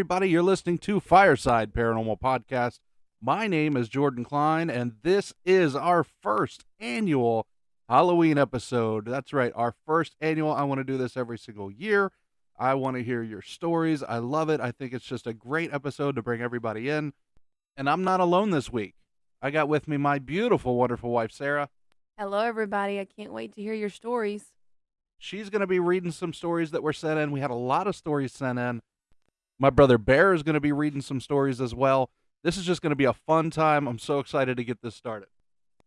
everybody. You're listening to Fireside Paranormal Podcast. My name is Jordan Cline, and this is our first annual Halloween episode. That's right, our first annual. I want to do this every single year. I want to hear your stories. I love it. I think it's just a great episode to bring everybody in. And I'm not alone this week. I got with me my beautiful, wonderful wife, Sarah. Hello, everybody. I can't wait to hear your stories. She's going to be reading some stories that were sent in. We had a lot of stories sent in. My brother Bear is going to be reading some stories as well. This is just going to be a fun time. I'm so excited to get this started.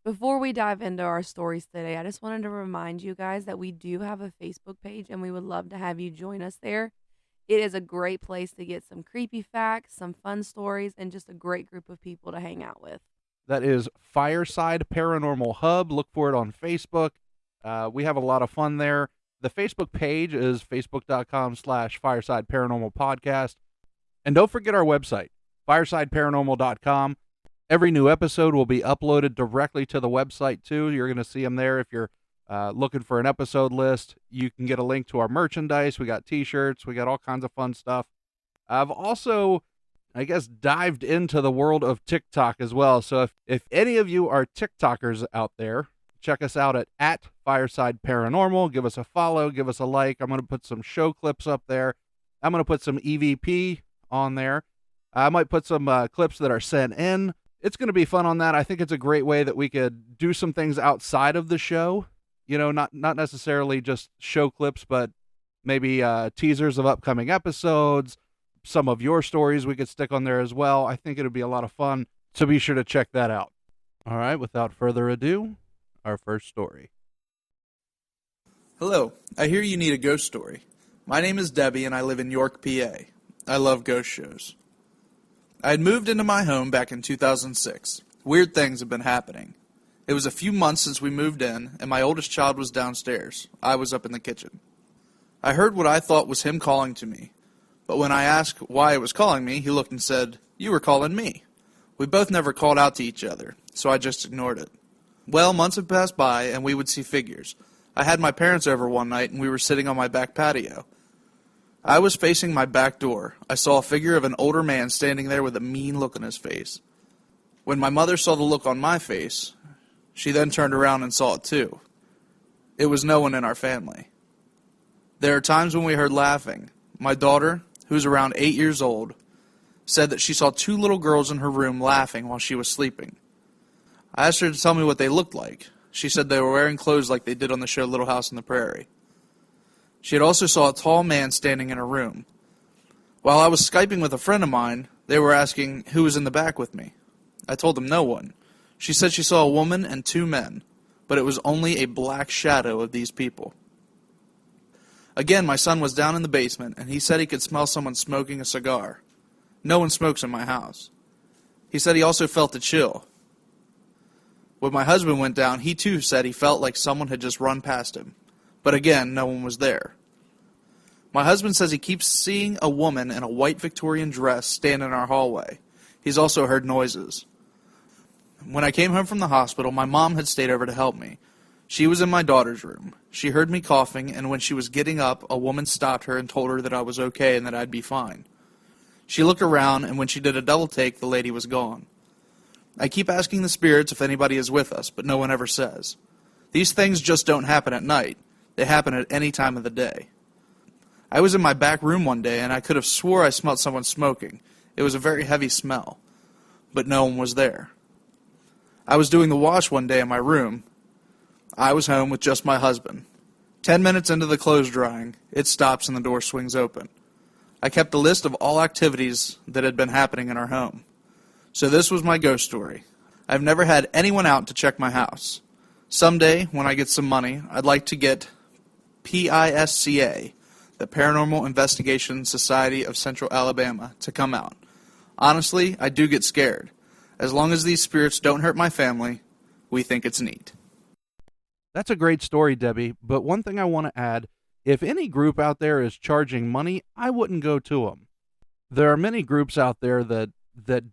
Before we dive into our stories today, I just wanted to remind you guys that we do have a Facebook page, and we would love to have you join us there. It is a great place to get some creepy facts, some fun stories, and just a great group of people to hang out with. That is Fireside Paranormal Hub. Look for it on Facebook. We have a lot of fun there. The Facebook page is facebook.com/Fireside Paranormal Podcast. And don't forget our website, firesideparanormal.com. Every new episode will be uploaded directly to the website, too. You're going to see them there. If you're looking for an episode list, you can get a link to our merchandise. We got t-shirts. We got all kinds of fun stuff. I've also, dived into the world of TikTok as well. So if any of you are TikTokers out there, check us out at Fireside Paranormal. Give us a follow. Give us a like. I'm going to put some show clips up there. I'm going to put some EVP on there. I might put some clips that are sent in. It's going to be fun on that. I think it's a great way that we could do some things outside of the show. You know, not necessarily just show clips, but maybe teasers of upcoming episodes. Some of your stories we could stick on there as well. I think it would be a lot of fun, so be sure to check that out. All right, without further ado, our first story. Hello, I hear you need a ghost story. My name is Debbie and I live in York, PA. I love ghost shows. I had moved into my home back in 2006. Weird things have been happening. It was a few months since we moved in, and my oldest child was downstairs. I was up in the kitchen. I heard what I thought was him calling to me, but when I asked why he was calling me, he looked and said, "You were calling me." We both never called out to each other, so I just ignored it. Well, months had passed by, and we would see figures. I had my parents over one night, and we were sitting on my back patio. I was facing my back door. I saw a figure of an older man standing there with a mean look on his face. When my mother saw the look on my face, she then turned around and saw it too. It was no one in our family. There are times when we heard laughing. My daughter, who's around 8 years old, said that she saw two little girls in her room laughing while she was sleeping. I asked her to tell me what they looked like. She said they were wearing clothes like they did on the show Little House on the Prairie. She had also saw a tall man standing in her room. While I was Skyping with a friend of mine, they were asking who was in the back with me. I told them no one. She said she saw a woman and two men, but it was only a black shadow of these people. Again, my son was down in the basement, and he said he could smell someone smoking a cigar. No one smokes in my house. He said he also felt a chill. When my husband went down, he too said he felt like someone had just run past him. But again, no one was there. My husband says he keeps seeing a woman in a white Victorian dress stand in our hallway. He's also heard noises. When I came home from the hospital, my mom had stayed over to help me. She was in my daughter's room. She heard me coughing, and when she was getting up, a woman stopped her and told her that I was okay and that I'd be fine. She looked around, and when she did a double take, the lady was gone. I keep asking the spirits if anybody is with us, but no one ever says. These things just don't happen at night. They happen at any time of the day. I was in my back room one day, and I could have swore I smelled someone smoking. It was a very heavy smell, but no one was there. I was doing the wash one day in my room. I was home with just my husband. 10 minutes into the clothes drying, it stops and the door swings open. I kept a list of all activities that had been happening in our home. So this was my ghost story. I've never had anyone out to check my house. Someday, when I get some money, I'd like to get PISCA, the Paranormal Investigation Society of Central Alabama, to come out. Honestly, I do get scared. As long as these spirits don't hurt my family, we think it's neat. That's a great story, Debbie, but one thing I want to add, if any group out there is charging money, I wouldn't go to them. There are many groups out there that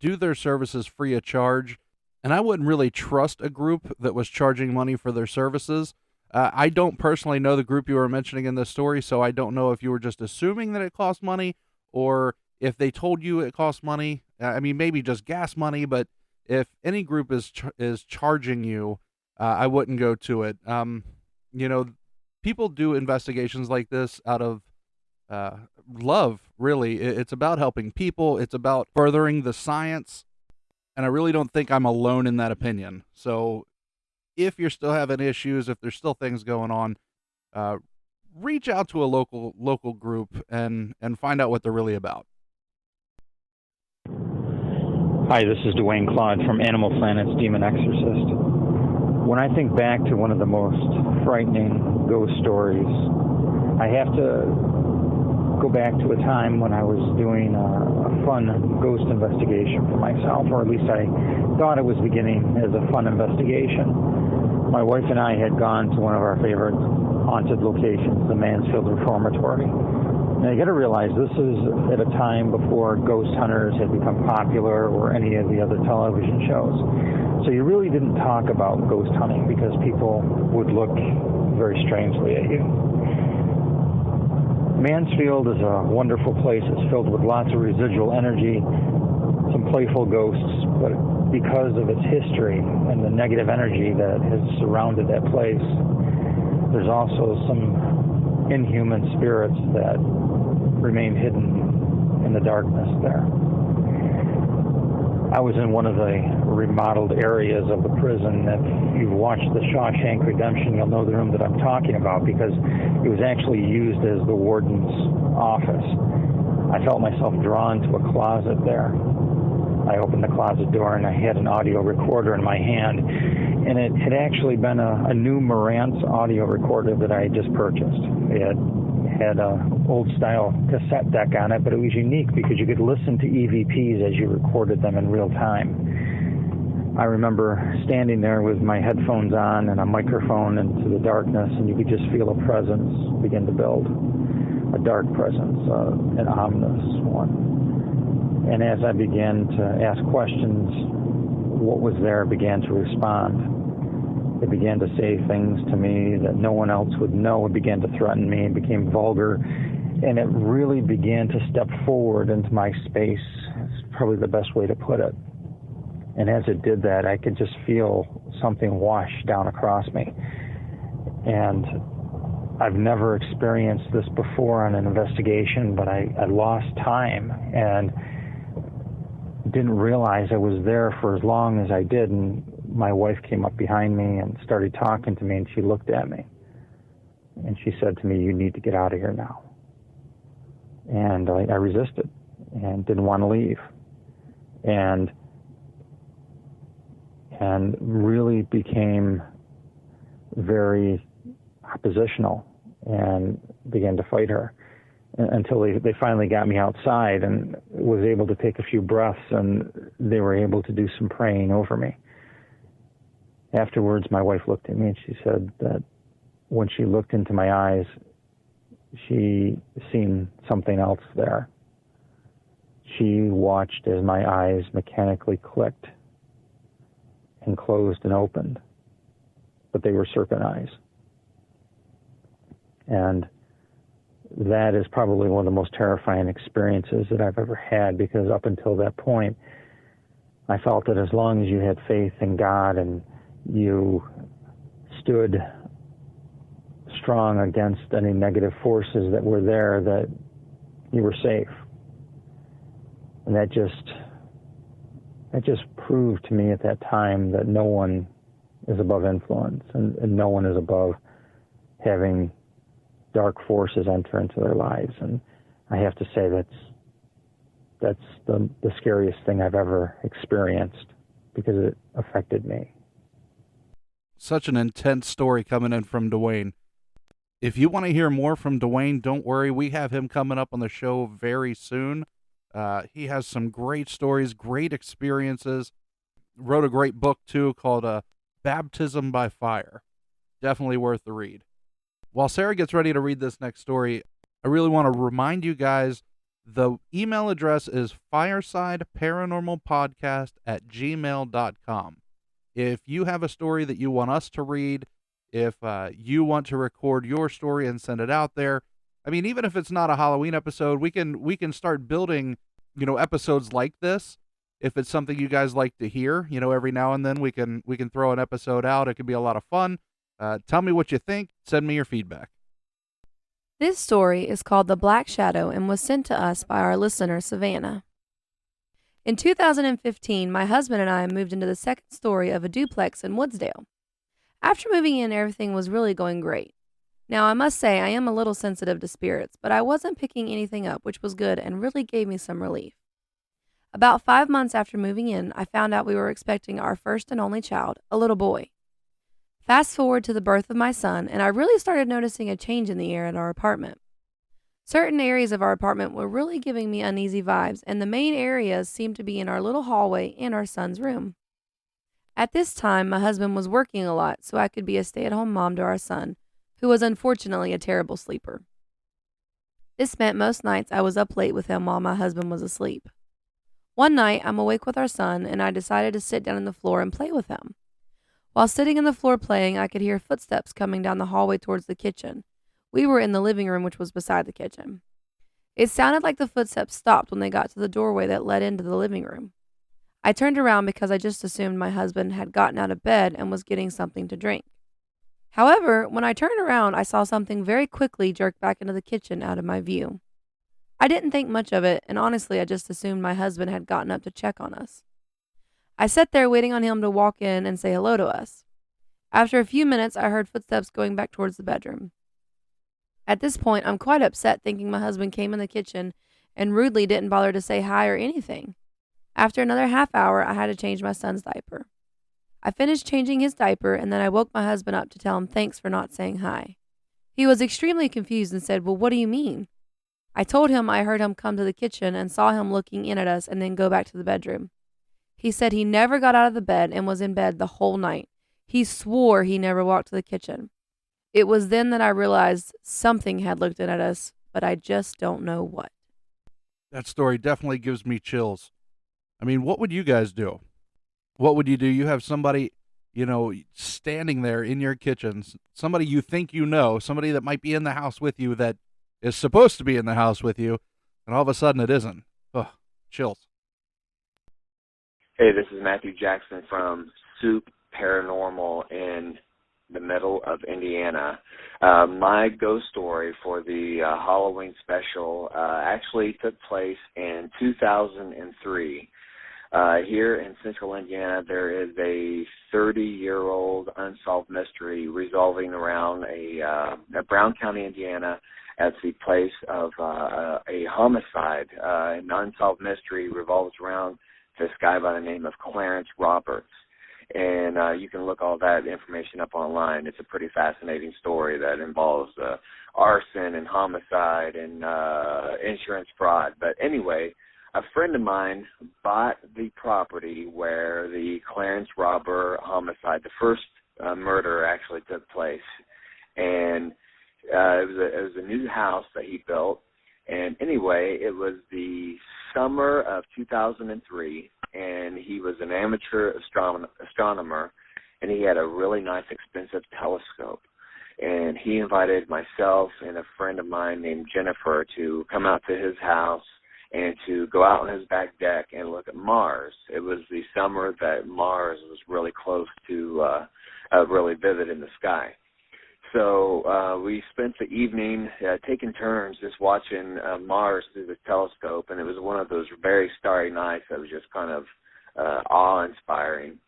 do their services free of charge, and I wouldn't really trust a group that was charging money for their services. I don't personally know the group you were mentioning in this story, so I don't know if you were just assuming that it cost money or If they told you it costs money, I mean, maybe just gas money, but if any group is charging you, I wouldn't go to it. You know, people do investigations like this out of love, really. It's about helping people. It's about furthering the science. And I really don't think I'm alone in that opinion. So if you're still having issues, if there's still things going on, reach out to a local group and find out what they're really about. Hi, this is Dwayne Clyde from Animal Planet's Demon Exorcist. When I think back to one of the most frightening ghost stories, I have to go back to a time when I was doing a fun ghost investigation for myself, or at least I thought it was beginning as a fun investigation. My wife and I had gone to one of our favorite haunted locations, the Mansfield Reformatory. Now, you got to realize this is at a time before Ghost Hunters had become popular or any of the other television shows. So you really didn't talk about ghost hunting because people would look very strangely at you. Mansfield is a wonderful place. It's filled with lots of residual energy, some playful ghosts, but because of its history and the negative energy that has surrounded that place, there's also some inhuman spirits that remain hidden in the darkness there. I was in one of the remodeled areas of the prison. If you've watched The Shawshank Redemption, you'll know the room that I'm talking about because it was actually used as the warden's office. I felt myself drawn to a closet there. I opened the closet door and I had an audio recorder in my hand, and it had actually been a new Marantz audio recorder that I had just purchased. It had an old-style cassette deck on it, but it was unique because you could listen to EVPs as you recorded them in real time. I remember standing there with my headphones on and a microphone into the darkness, and you could just feel a presence begin to build, a dark presence, an ominous one. And as I began to ask questions, what was there began to respond. It began to say things to me that no one else would know. It began to threaten me. It became vulgar. And it really began to step forward into my space. It's probably the best way to put it. And as it did that, I could just feel something wash down across me. And I've never experienced this before on an investigation, but I lost time and didn't realize I was there for as long as I did. And my wife came up behind me and started talking to me, and she looked at me. And she said to me, "You need to get out of here now." And I resisted and didn't want to leave. And really became very oppositional and began to fight her until they finally got me outside and was able to take a few breaths, and they were able to do some praying over me. Afterwards, my wife looked at me and she said that when she looked into my eyes, she seen something else there. She watched as my eyes mechanically clicked and closed and opened, but they were serpent eyes. And that is probably one of the most terrifying experiences that I've ever had, because up until that point, I felt that as long as you had faith in God and you stood strong against any negative forces that were there, that you were safe. And that just proved to me at that time that no one is above influence, and no one is above having dark forces enter into their lives. And I have to say that's the scariest thing I've ever experienced, because it affected me. Such an intense story coming in from Dwayne. If you want to hear more from Dwayne, don't worry. We have him coming up on the show very soon. He has some great stories, great experiences. Wrote a great book, too, called Baptism by Fire. Definitely worth the read. While Sarah gets ready to read this next story, I really want to remind you guys, the email address is firesideparanormalpodcast@gmail.com. If you have a story that you want us to read, if you want to record your story and send it out there, I mean, even if it's not a Halloween episode, we can start building episodes like this. If it's something you guys like to hear, every now and then we can throw an episode out. It can be a lot of fun. Tell me what you think. Send me your feedback. This story is called The Black Shadow and was sent to us by our listener, Savannah. In 2015, my husband and I moved into the second story of a duplex in Woodsdale. After moving in, everything was really going great. Now, I must say I am a little sensitive to spirits, but I wasn't picking anything up, which was good and really gave me some relief. About 5 months after moving in, I found out we were expecting our first and only child, a little boy. Fast forward to the birth of my son, and I really started noticing a change in the air at our apartment. Certain areas of our apartment were really giving me uneasy vibes, and the main areas seemed to be in our little hallway and our son's room. At this time, my husband was working a lot, so I could be a stay-at-home mom to our son, who was unfortunately a terrible sleeper. This meant most nights I was up late with him while my husband was asleep. One night, I'm awake with our son, and I decided to sit down on the floor and play with him. While sitting on the floor playing, I could hear footsteps coming down the hallway towards the kitchen. We were in the living room, which was beside the kitchen. It sounded like the footsteps stopped when they got to the doorway that led into the living room. I turned around because I just assumed my husband had gotten out of bed and was getting something to drink. However, when I turned around, I saw something very quickly jerk back into the kitchen out of my view. I didn't think much of it, and honestly, I just assumed my husband had gotten up to check on us. I sat there waiting on him to walk in and say hello to us. After a few minutes, I heard footsteps going back towards the bedroom. At this point, I'm quite upset thinking my husband came in the kitchen and rudely didn't bother to say hi or anything. After another half hour, I had to change my son's diaper. I finished changing his diaper, and then I woke my husband up to tell him thanks for not saying hi. He was extremely confused and said, "Well, what do you mean?" I told him I heard him come to the kitchen and saw him looking in at us and then go back to the bedroom. He said he never got out of the bed and was in bed the whole night. He swore he never walked to the kitchen. It was then that I realized something had looked in at us, but I just don't know what. That story definitely gives me chills. I mean, what would you guys do? What would you do? You have somebody, standing there in your kitchen, somebody you think somebody that might be in the house with you that is supposed to be in the house with you, and all of a sudden it isn't. Ugh, chills. Hey, this is Matthew Jackson from Soup Paranormal in the middle of Indiana. My ghost story for the Halloween special actually took place in 2003. Here in central Indiana, there is a 30-year-old unsolved mystery revolving around a Brown County, Indiana, as the place of a homicide. An unsolved mystery revolves around this guy by the name of Clarence Roberts. And you can look all that information up online. It's a pretty fascinating story that involves arson and homicide and insurance fraud. But anyway, a friend of mine bought the property where the Clarence Robert homicide, the first murder, actually took place. And it was a new house that he built. And anyway, it was the summer of 2003, and he was an amateur astronomer, and he had a really nice, expensive telescope. And he invited myself and a friend of mine named Jennifer to come out to his house and to go out on his back deck and look at Mars. It was the summer that Mars was really close to, really vivid in the sky. So we spent the evening taking turns just watching Mars through the telescope, and it was one of those very starry nights that was just kind of awe-inspiring.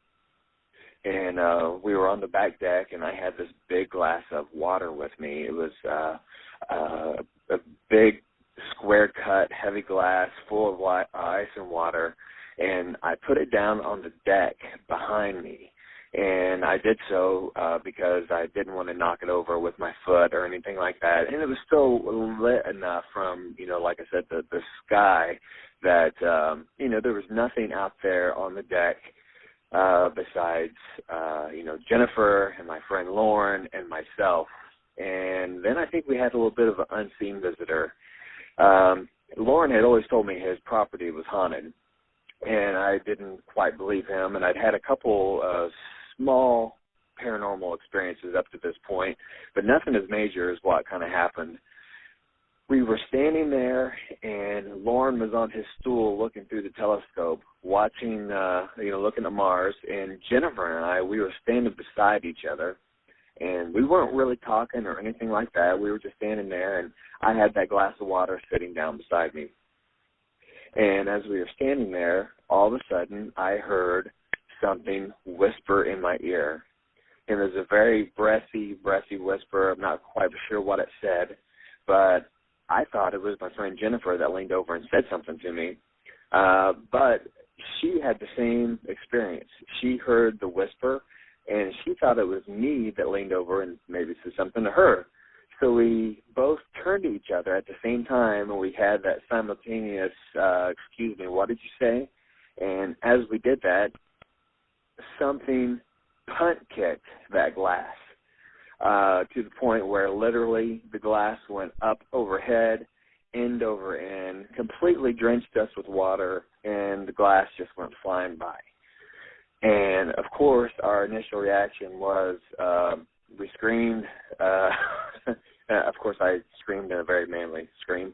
And we were on the back deck, and I had this big glass of water with me. It was a big, square-cut, heavy glass full of ice and water, and I put it down on the deck behind me. And I did so because I didn't want to knock it over with my foot or anything like that. And it was still lit enough from, like I said, the sky that, there was nothing out there on the deck besides, Jennifer and my friend Lauren and myself. And then I think we had a little bit of an unseen visitor. Lauren had always told me his property was haunted, and I didn't quite believe him. And I'd had a couple small paranormal experiences up to this point, but nothing as major as what kind of happened we were standing there, and Lauren was on his stool looking through the telescope, watching, looking at Mars, and Jennifer and I, we were standing beside each other, and we weren't really talking or anything like that. We were just standing there, and I had that glass of water sitting down beside me. And as we were standing there, all of a sudden, I heard something whisper in my ear. And it was a very breathy whisper. I'm not quite sure what it said, but I thought it was my friend Jennifer that leaned over and said something to me. But she had the same experience. She heard the whisper, and she thought it was me that leaned over and maybe said something to her. So we both turned to each other at the same time, and we had that simultaneous, excuse me, what did you say? And as we did that, something punt kicked that glass to the point where literally the glass went up overhead, end over end, completely drenched us with water, and the glass just went flying by. And, of course, our initial reaction was we screamed. Of course, I screamed in a very manly scream.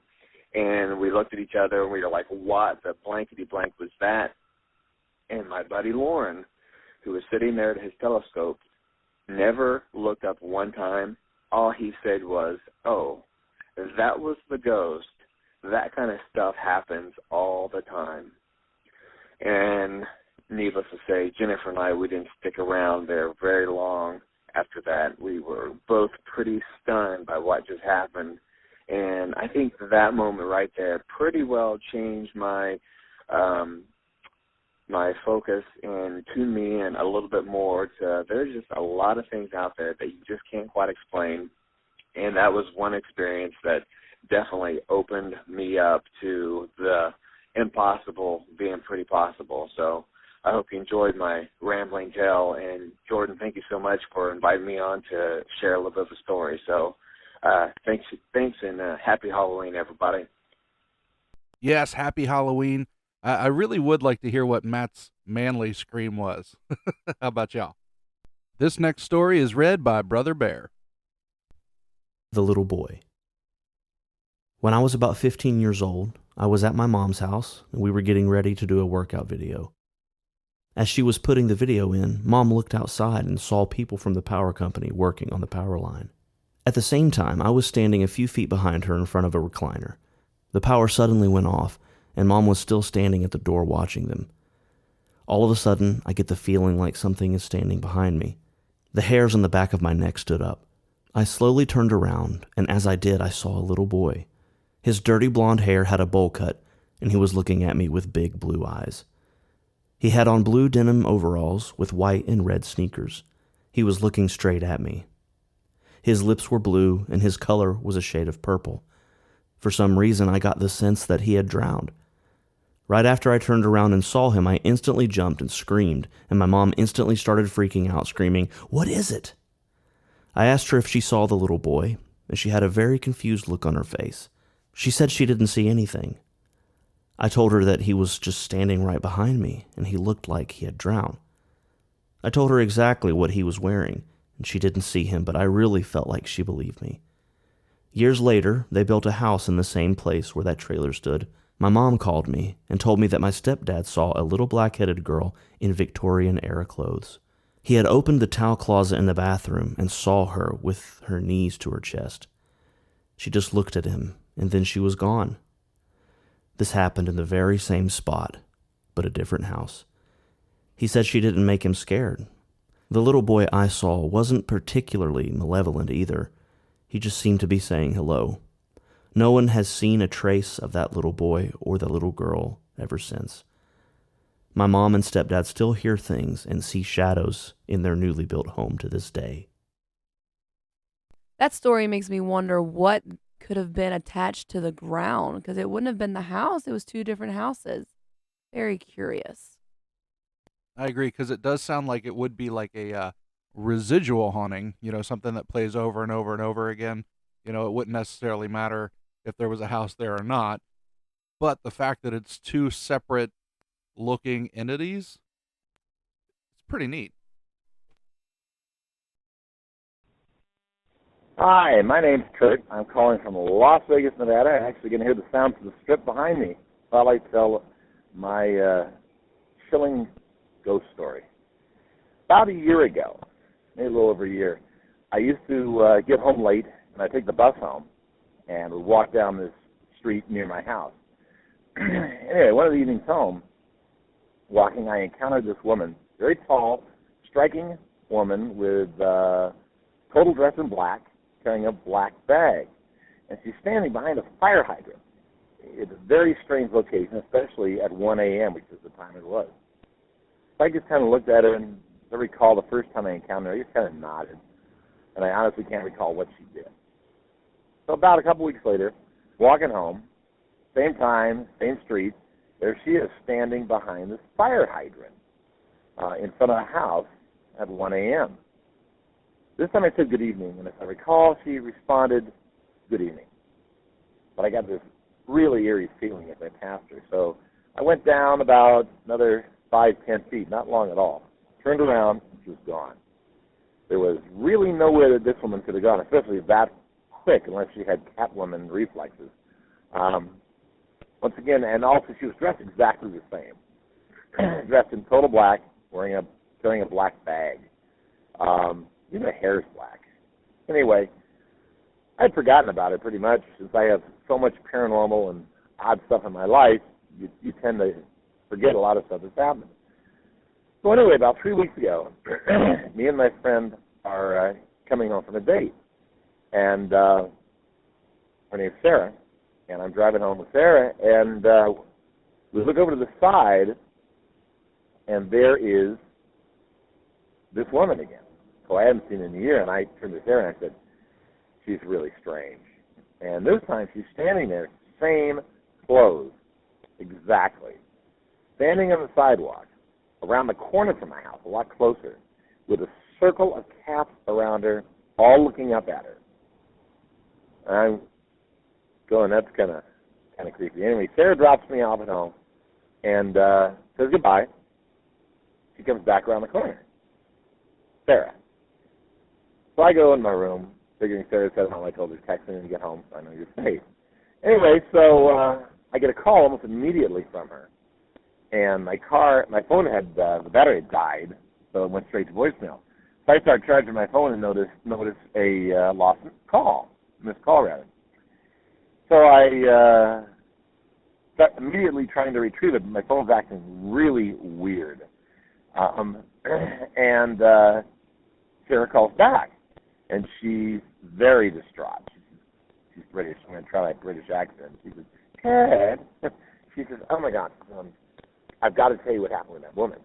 And we looked at each other, and we were like, what the blankety-blank was that? And my buddy Lauren, who was sitting there at his telescope, never looked up one time. All he said was, oh, that was the ghost. That kind of stuff happens all the time. And needless to say, Jennifer and I, we didn't stick around there very long after that. We were both pretty stunned by what just happened. And I think that moment right there pretty well changed my my focus and tuned me in a little bit more to there's just a lot of things out there that you just can't quite explain. And that was one experience that definitely opened me up to the impossible being pretty possible. So I hope you enjoyed my rambling tale. And, Jordan, thank you so much for inviting me on to share a little bit of a story. So thanks, and happy Halloween, everybody. Yes, happy Halloween. I really would like to hear what Matt's manly scream was. How about y'all? This next story is read by Brother Bear. The Little Boy. When I was about 15 years old, I was at my mom's house, and we were getting ready to do a workout video. As she was putting the video in, Mom looked outside and saw people from the power company working on the power line. At the same time, I was standing a few feet behind her in front of a recliner. The power suddenly went off, and Mom was still standing at the door watching them. All of a sudden, I get the feeling like something is standing behind me. The hairs on the back of my neck stood up. I slowly turned around, and as I did, I saw a little boy. His dirty blonde hair had a bowl cut, and he was looking at me with big blue eyes. He had on blue denim overalls with white and red sneakers. He was looking straight at me. His lips were blue, and his color was a shade of purple. For some reason, I got the sense that he had drowned. Right after I turned around and saw him, I instantly jumped and screamed, and my mom instantly started freaking out, screaming, "What is it?" I asked her if she saw the little boy, and she had a very confused look on her face. She said she didn't see anything. I told her that he was just standing right behind me, and he looked like he had drowned. I told her exactly what he was wearing, and she didn't see him, but I really felt like she believed me. Years later, they built a house in the same place where that trailer stood. My mom called me and told me that my stepdad saw a little black-headed girl in Victorian-era clothes. He had opened the towel closet in the bathroom and saw her with her knees to her chest. She just looked at him, and then she was gone. This happened in the very same spot, but a different house. He said she didn't make him scared. The little boy I saw wasn't particularly malevolent either. He just seemed to be saying hello. No one has seen a trace of that little boy or the little girl ever since. My mom and stepdad still hear things and see shadows in their newly built home to this day. That story makes me wonder what could have been attached to the ground, because it wouldn't have been the house. It was two different houses. Very curious. I agree, because it does sound like it would be like a residual haunting, something that plays over and over and over again. It wouldn't necessarily matter if there was a house there or not. But the fact that it's two separate looking entities, it's pretty neat. Hi, my name's Kurt. I'm calling from Las Vegas, Nevada. I'm actually going to hear the sounds of the strip behind me while I tell my chilling ghost story. About a year ago, maybe a little over a year, I used to get home late, and I'd take the bus home and would walk down this street near my house. Anyway, one of the evenings home, walking, I encountered this woman, very tall, striking woman with total dress in black, carrying a black bag. And she's standing behind a fire hydrant. It's a very strange location, especially at 1 a.m., which is the time it was. So I just kind of looked at her, and I recall the first time I encountered her, I just kind of nodded. And I honestly can't recall what she did. So about a couple weeks later, walking home, same time, same street, there she is standing behind this fire hydrant in front of the house at 1 a.m. This time I said good evening, and if I recall, she responded, good evening. But I got this really eerie feeling as I passed her. So I went down about another 5-10 feet, not long at all, turned around, and she was gone. There was really nowhere that this woman could have gone, especially that quick, unless she had Catwoman reflexes. Once again, and also she was dressed exactly the same. Dressed in total black, carrying a black bag. Even the hair's black. Anyway, I'd forgotten about it pretty much. Since I have so much paranormal and odd stuff in my life, you tend to forget a lot of stuff that's happened. So anyway, about 3 weeks ago, me and my friend are coming home from a date. And her name's Sarah, and I'm driving home with Sarah, and we look over to the side, and there is this woman again, who I hadn't seen in a year, and I turned to Sarah and I said, she's really strange. And this time she's standing there, same clothes, exactly, standing on the sidewalk, around the corner from my house, a lot closer, with a circle of cats around her, all looking up at her. I'm going, that's kind of creepy. Anyway, Sarah drops me off at home and says goodbye. She comes back around the corner. Sarah. So I go in my room, figuring Sarah said home. I told her to text me when you get home, so I know you're safe. Anyway, so I get a call almost immediately from her. And my phone had, the battery had died, so it went straight to voicemail. So I started charging my phone and noticed a lost call, missed call rather. So I start immediately trying to retrieve it, but my phone's acting really weird. And Sarah calls back, and she's very distraught. She's British. I'm going to try my British accent. She says, Ted. She says, oh, my God, I've got to tell you what happened with that woman.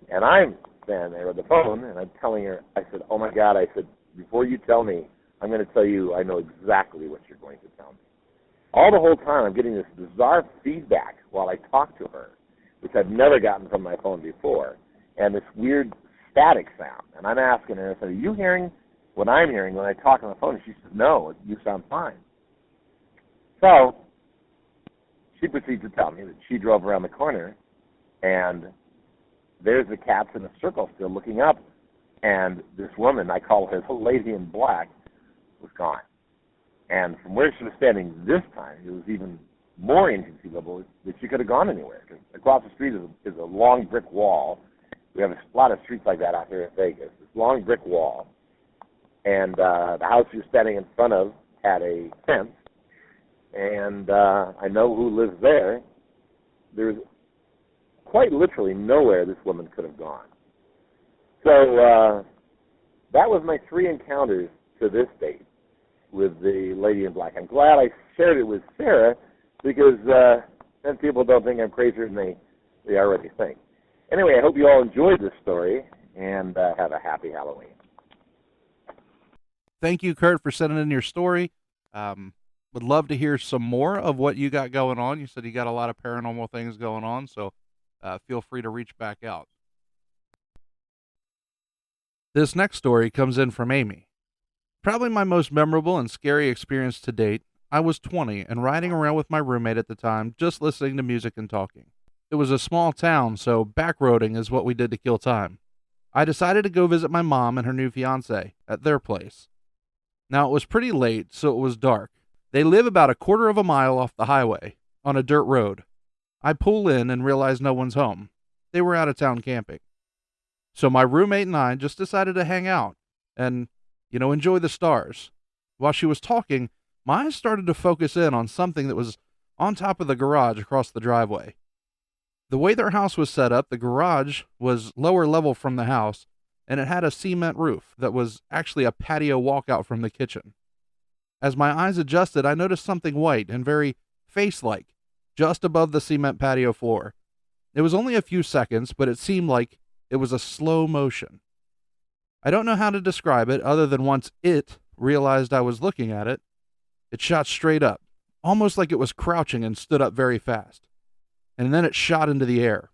And I'm standing there with the phone, and I'm telling her, I said, oh, my God, I said, before you tell me, I'm going to tell you I know exactly what you're going to tell me. All the whole time I'm getting this bizarre feedback while I talk to her, which I've never gotten from my phone before, and this weird static sound. And I'm asking her, I said, are you hearing what I'm hearing when I talk on the phone? And she says, no, you sound fine. So she proceeds to tell me that she drove around the corner, and there's the cats in a circle still looking up, and this woman, I call her the lady in black, was gone. And from where she was standing this time, it was even more inconceivable that she could have gone anywhere. Because across the street is a long brick wall. We have a lot of streets like that out here in Vegas. This long brick wall. And the house she was standing in front of had a fence. And I know who lives there. There's quite literally nowhere this woman could have gone. So that was my 3 encounters to this date with the lady in black. I'm glad I shared it with Sarah because then people don't think I'm crazier than they already think. Anyway, I hope you all enjoyed this story and have a happy Halloween. Thank you, Kurt, for sending in your story. Would love to hear some more of what you got going on. You said you got a lot of paranormal things going on, so feel free to reach back out. This next story comes in from Amy. Probably my most memorable and scary experience to date. I was 20 and riding around with my roommate at the time, just listening to music and talking. It was a small town, so backroading is what we did to kill time. I decided to go visit my mom and her new fiance at their place. Now, it was pretty late, so it was dark. They live about a quarter of a mile off the highway, on a dirt road. I pull in and realize no one's home. They were out of town camping. So my roommate and I just decided to hang out and, enjoy the stars. While she was talking, my eyes started to focus in on something that was on top of the garage across the driveway. The way their house was set up, the garage was lower level from the house, and it had a cement roof that was actually a patio walkout from the kitchen. As my eyes adjusted, I noticed something white and very face-like just above the cement patio floor. It was only a few seconds, but it seemed like it was a slow motion. I don't know how to describe it other than once it realized I was looking at it, it shot straight up, almost like it was crouching and stood up very fast. And then it shot into the air.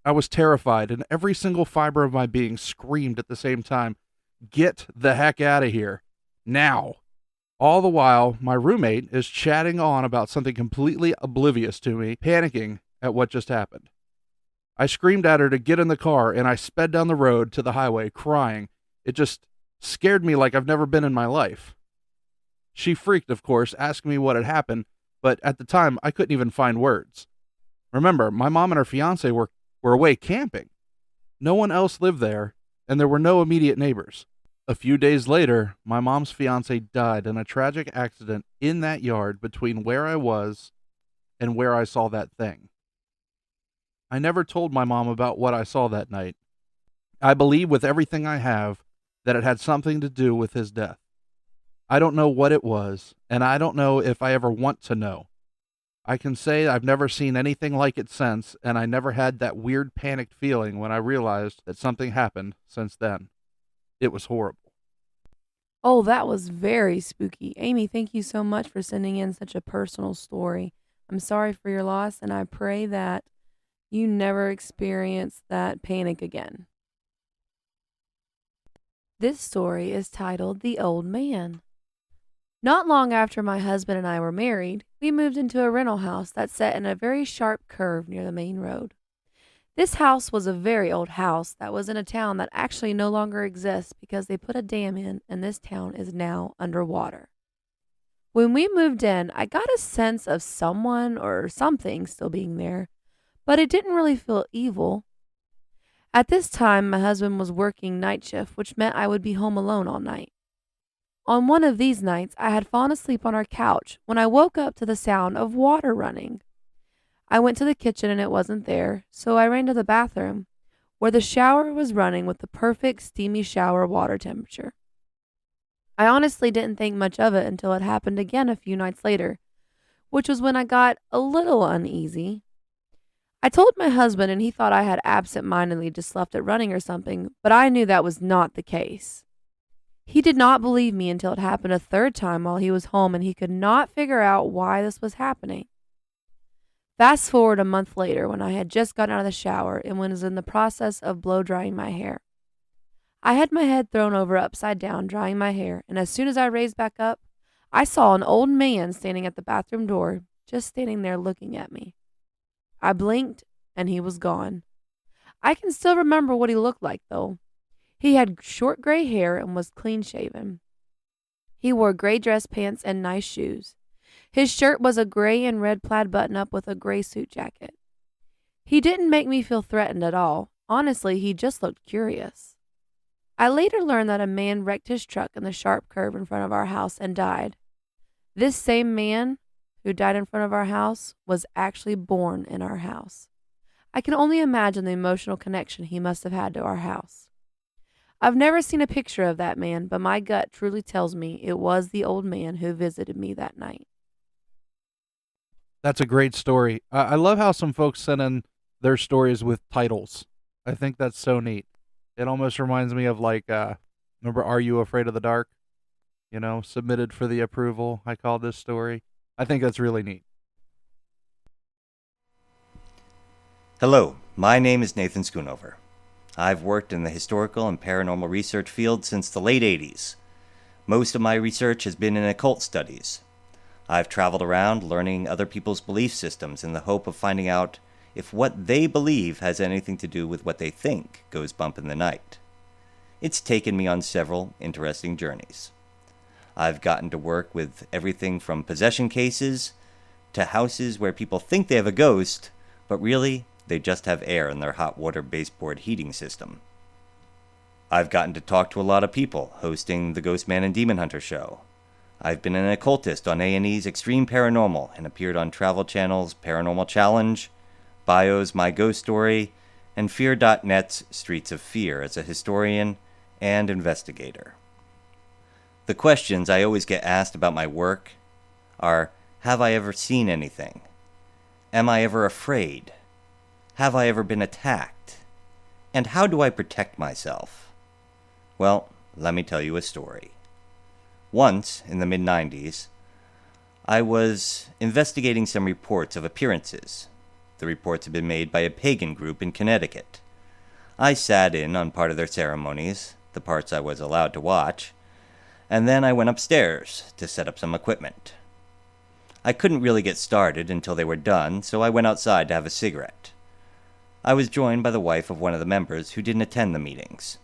I was terrified, and every single fiber of my being screamed at the same time, "Get the heck out of here. Now." All the while, my roommate is chatting on about something completely oblivious to me, panicking at what just happened. I screamed at her to get in the car, and I sped down the road to the highway, crying. It just scared me like I've never been in my life. She freaked, of course, asking me what had happened, but at the time, I couldn't even find words. Remember, my mom and her fiancé were away camping. No one else lived there, and there were no immediate neighbors. A few days later, my mom's fiancé died in a tragic accident in that yard between where I was and where I saw that thing. I never told my mom about what I saw that night. I believe with everything I have that it had something to do with his death. I don't know what it was, and I don't know if I ever want to know. I can say I've never seen anything like it since, and I never had that weird panicked feeling when I realized that something happened since then. It was horrible. Oh, that was very spooky. Amy, thank you so much for sending in such a personal story. I'm sorry for your loss, and I pray that you never experience that panic again. This story is titled The Old Man. Not long after my husband and I were married, we moved into a rental house that sat in a very sharp curve near the main road. This house was a very old house that was in a town that actually no longer exists because they put a dam in and this town is now underwater. When we moved in, I got a sense of someone or something still being there, but it didn't really feel evil. At this time, my husband was working night shift, which meant I would be home alone all night. On one of these nights, I had fallen asleep on our couch when I woke up to the sound of water running. I went to the kitchen and it wasn't there, so I ran to the bathroom, where the shower was running with the perfect steamy shower water temperature. I honestly didn't think much of it until it happened again a few nights later, which was when I got a little uneasy. I told my husband and he thought I had absent-mindedly just left it running or something, but I knew that was not the case. He did not believe me until it happened a third time while he was home and he could not figure out why this was happening. Fast forward a month later when I had just gotten out of the shower and was in the process of blow-drying my hair. I had my head thrown over upside down drying my hair, and as soon as I raised back up, I saw an old man standing at the bathroom door, just standing there looking at me. I blinked, and he was gone. I can still remember what he looked like, though. He had short gray hair and was clean-shaven. He wore gray dress pants and nice shoes. His shirt was a gray and red plaid button-up with a gray suit jacket. He didn't make me feel threatened at all. Honestly, he just looked curious. I later learned that a man wrecked his truck in the sharp curve in front of our house and died. This same man who died in front of our house was actually born in our house. I can only imagine the emotional connection he must have had to our house. I've never seen a picture of that man, but my gut truly tells me it was the old man who visited me that night. That's a great story. I love how some folks send in their stories with titles. I think that's so neat. It almost reminds me of remember Are You Afraid of the Dark? Submitted for the approval. I call this story. I think that's really neat. Hello, my name is Nathan Schoonover. I've worked in the historical and paranormal research field since the late 80s. Most of my research has been in occult studies. I've traveled around learning other people's belief systems in the hope of finding out if what they believe has anything to do with what they think goes bump in the night. It's taken me on several interesting journeys. I've gotten to work with everything from possession cases to houses where people think they have a ghost, but really, they just have air in their hot water baseboard heating system. I've gotten to talk to a lot of people, hosting the Ghost Man and Demon Hunter show. I've been an occultist on A&E's Extreme Paranormal and appeared on Travel Channel's Paranormal Challenge, Bio's My Ghost Story, and Fear.net's Streets of Fear as a historian and investigator. The questions I always get asked about my work are, have I ever seen anything? Am I ever afraid? Have I ever been attacked? And how do I protect myself? Well, let me tell you a story. Once, in the mid-90s, I was investigating some reports of appearances. The reports had been made by a pagan group in Connecticut. I sat in on part of their ceremonies, the parts I was allowed to watch, and then I went upstairs to set up some equipment. I couldn't really get started until they were done, so I went outside to have a cigarette. I was joined by the wife of one of the members who didn't attend the meetings.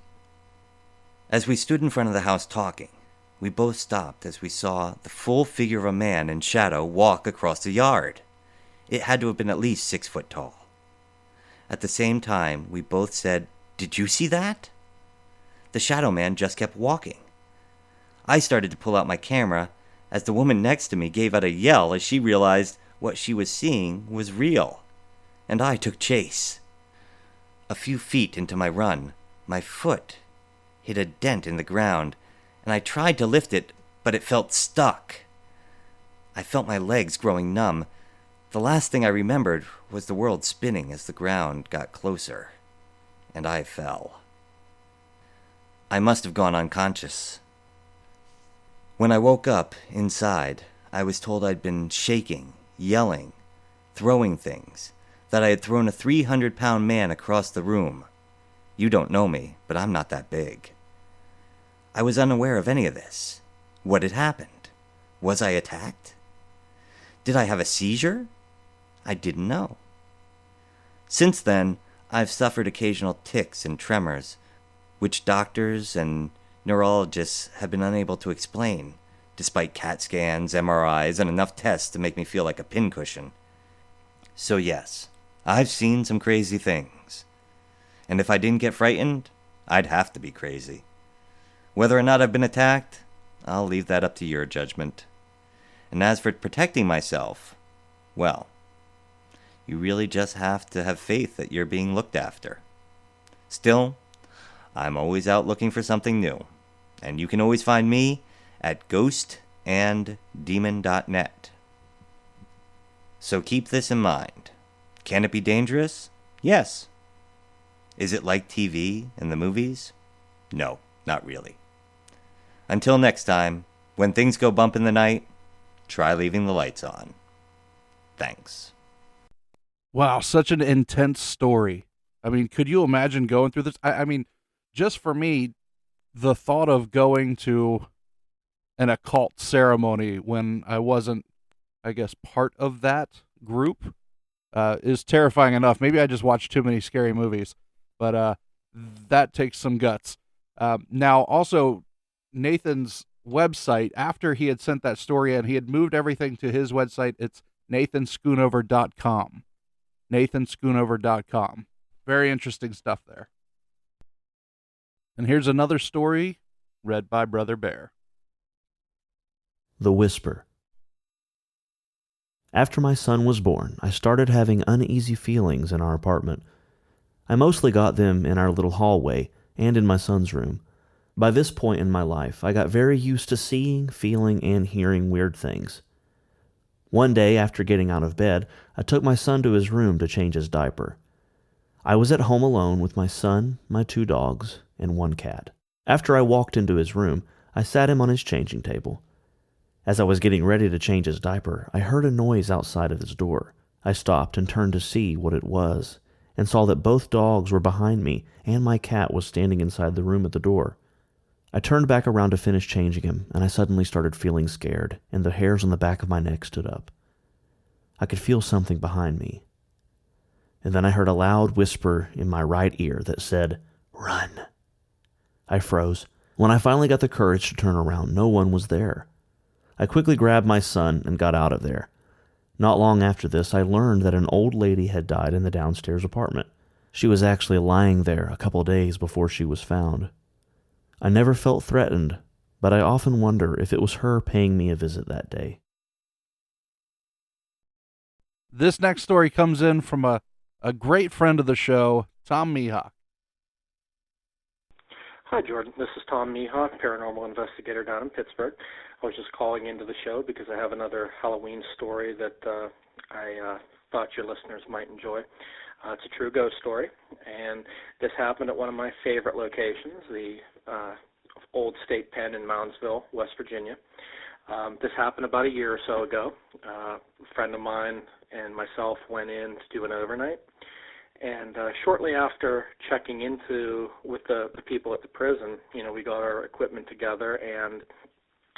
As we stood in front of the house talking, we both stopped as we saw the full figure of a man in shadow walk across the yard. It had to have been at least 6 foot tall. At the same time, we both said, "Did you see that?" The shadow man just kept walking. I started to pull out my camera as the woman next to me gave out a yell as she realized what she was seeing was real, and I took chase. A few feet into my run, my foot hit a dent in the ground, and I tried to lift it, but it felt stuck. I felt my legs growing numb. The last thing I remembered was the world spinning as the ground got closer, and I fell. I must have gone unconscious. When I woke up inside, I was told I'd been shaking, yelling, throwing things, that I had thrown a 300-pound man across the room. You don't know me, but I'm not that big. I was unaware of any of this. What had happened? Was I attacked? Did I have a seizure? I didn't know. Since then, I've suffered occasional tics and tremors, which doctors and neurologists have been unable to explain, despite CAT scans, MRIs, and enough tests to make me feel like a pincushion. So yes, I've seen some crazy things. And if I didn't get frightened, I'd have to be crazy. Whether or not I've been attacked, I'll leave that up to your judgment. And as for protecting myself, well, you really just have to have faith that you're being looked after. Still, I'm always out looking for something new, and you can always find me at ghostanddemon.net. So keep this in mind. Can it be dangerous? Yes. Is it like TV and the movies? No, not really. Until next time, when things go bump in the night, try leaving the lights on. Thanks. Wow, such an intense story. I mean, could you imagine going through this? I mean, just for me, the thought of going to an occult ceremony when I wasn't, I guess, part of that group is terrifying enough. Maybe I just watched too many scary movies, but that takes some guts. Now, also, Nathan's website, after he had sent that story in, he had moved everything to his website. It's nathanschoonover.com. nathanschoonover.com. Very interesting stuff there. And here's another story read by Brother Bear. The Whisper. After my son was born, I started having uneasy feelings in our apartment. I mostly got them in our little hallway and in my son's room. By this point in my life, I got very used to seeing, feeling, and hearing weird things. One day, after getting out of bed, I took my son to his room to change his diaper. I was at home alone with my son, my 2 dogs, and 1 cat. After I walked into his room, I sat him on his changing table. As I was getting ready to change his diaper, I heard a noise outside of his door. I stopped and turned to see what it was, and saw that both dogs were behind me, and my cat was standing inside the room at the door. I turned back around to finish changing him, and I suddenly started feeling scared, and the hairs on the back of my neck stood up. I could feel something behind me. And then I heard a loud whisper in my right ear that said, "Run." I froze. When I finally got the courage to turn around, no one was there. I quickly grabbed my son and got out of there. Not long after this, I learned that an old lady had died in the downstairs apartment. She was actually lying there a couple days before she was found. I never felt threatened, but I often wonder if it was her paying me a visit that day. This next story comes in from a great friend of the show, Tom Mihawk. Hi, Jordan. This is Tom Mihawk, paranormal investigator down in Pittsburgh. I was just calling into the show because I have another Halloween story that I thought your listeners might enjoy. It's a true ghost story, and this happened at one of my favorite locations, the old state pen in Moundsville, West Virginia. This happened about a year or so ago. A friend of mine and myself went in to do an overnight, and shortly after checking into with the people at the prison, we got our equipment together, and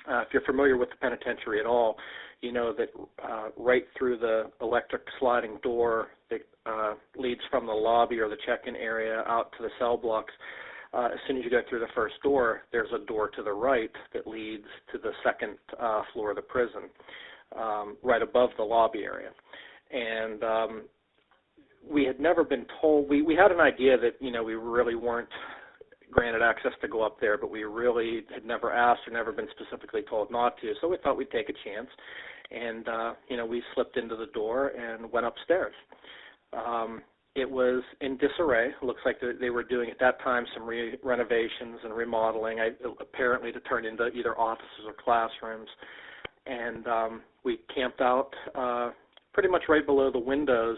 if you're familiar with the penitentiary at all, you know that right through the electric sliding door that leads from the lobby or the check-in area out to the cell blocks, as soon as you go through the first door, there's a door to the right that leads to the second floor of the prison, right above the lobby area. And we had never been told, we had an idea that, we really weren't granted access to go up there, but we really had never asked or never been specifically told not to, so we thought we'd take a chance. And, we slipped into the door and went upstairs. It was in disarray. It looks like they were doing at that time some renovations and remodeling, apparently to turn into either offices or classrooms. And we camped out pretty much right below the windows.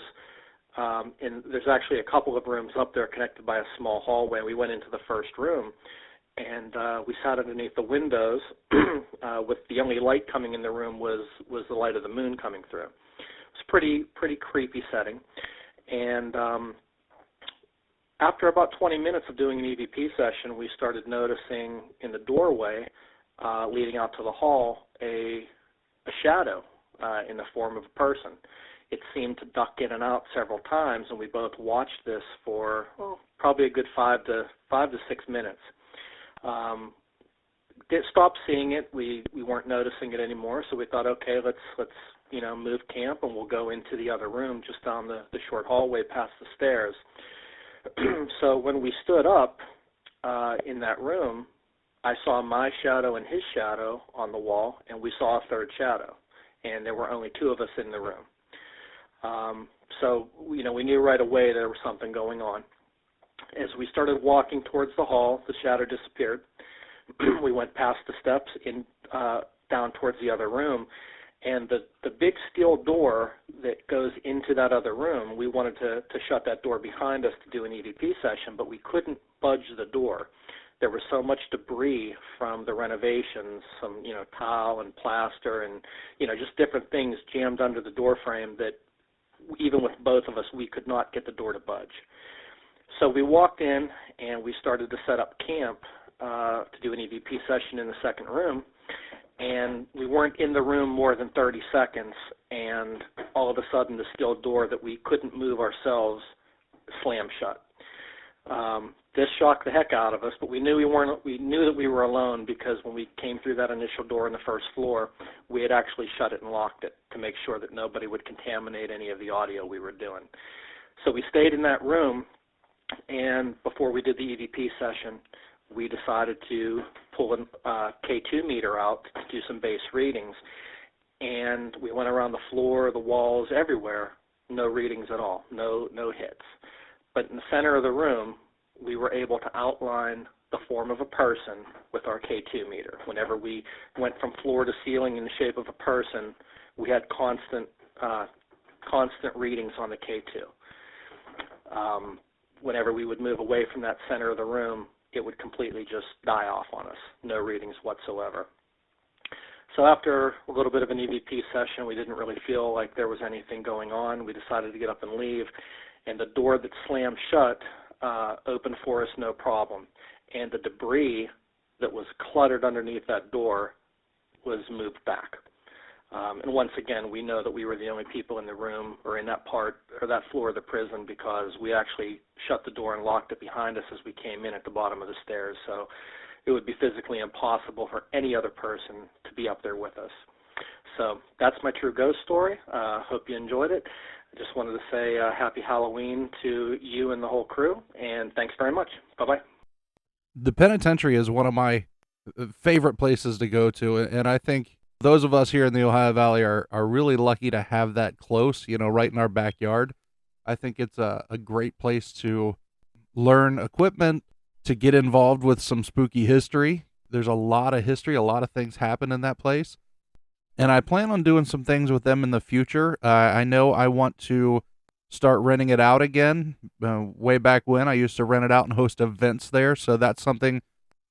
And there's actually a couple of rooms up there connected by a small hallway. We went into the first room, and we sat underneath the windows with the only light coming in the room was the light of the moon coming through. It was pretty creepy setting. And after about 20 minutes of doing an EVP session, we started noticing in the doorway leading out to the hall a shadow in the form of a person. It seemed to duck in and out several times, and we both watched this for probably a good 5 to 6 minutes. Stopped seeing it. We weren't noticing it anymore, so we thought, okay, let's move camp, and we'll go into the other room just down the short hallway past the stairs. So when we stood up in that room, I saw my shadow and his shadow on the wall, and we saw a third shadow, and there were only two of us in the room. So we knew right away there was something going on. As we started walking towards the hall, the shadow disappeared. We went past the steps down towards the other room, and the big steel door that goes into that other room, we wanted to shut that door behind us to do an EVP session, but we couldn't budge the door. There was so much debris from the renovations, some tile and plaster and just different things jammed under the door frame that even with both of us, we could not get the door to budge. So we walked in and we started to set up camp to do an EVP session in the second room, and we weren't in the room more than 30 seconds, and all of a sudden the steel door that we couldn't move ourselves slammed shut. This shocked the heck out of us, but we knew that we were alone because when we came through that initial door on the first floor, we had actually shut it and locked it to make sure that nobody would contaminate any of the audio we were doing. So we stayed in that room, and before we did the EVP session, we decided to pull a K2 meter out to do some base readings, and we went around the floor, the walls, everywhere, no readings at all, no hits. But in the center of the room, we were able to outline the form of a person with our K2 meter. Whenever we went from floor to ceiling in the shape of a person, we had constant readings on the K2. Whenever we would move away from that center of the room, it would completely just die off on us, no readings whatsoever. So after a little bit of an EVP session, we didn't really feel like there was anything going on. We decided to get up and leave, and the door that slammed shut opened for us no problem. And the debris that was cluttered underneath that door was moved back. And once again, we know that we were the only people in the room or in that part or that floor of the prison because we actually shut the door and locked it behind us as we came in at the bottom of the stairs. So it would be physically impossible for any other person to be up there with us. So that's my true ghost story. Hope you enjoyed it. I just wanted to say happy Halloween to you and the whole crew, and thanks very much. Bye-bye. The penitentiary is one of my favorite places to go to, and I think those of us here in the Ohio Valley are really lucky to have that close, right in our backyard. I think it's a great place to learn equipment, to get involved with some spooky history. There's a lot of history, a lot of things happen in that place. And I plan on doing some things with them in the future. I know I want to start renting it out again. Way back when, I used to rent it out and host events there. So that's something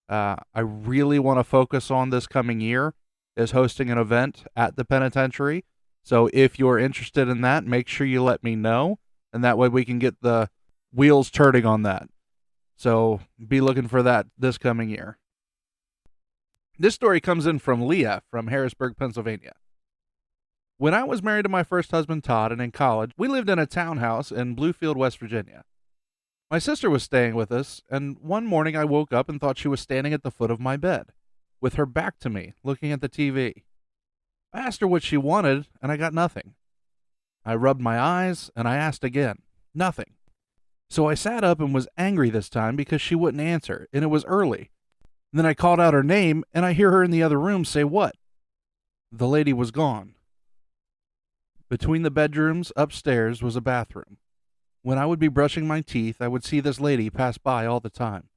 I really want to focus on this coming year, is hosting an event at the penitentiary. So if you're interested in that, make sure you let me know. And that way we can get the wheels turning on that. So be looking for that this coming year. This story comes in from Leah from Harrisburg, Pennsylvania. When I was married to my first husband, Todd, and in college, we lived in a townhouse in Bluefield, West Virginia. My sister was staying with us, and one morning I woke up and thought she was standing at the foot of my bed, with her back to me, looking at the TV. I asked her what she wanted, and I got nothing. I rubbed my eyes, and I asked again. Nothing. So I sat up and was angry this time because she wouldn't answer, and it was early. Then I called out her name, and I hear her in the other room say, "What?" The lady was gone. Between the bedrooms upstairs was a bathroom. When I would be brushing my teeth, I would see this lady pass by all the time.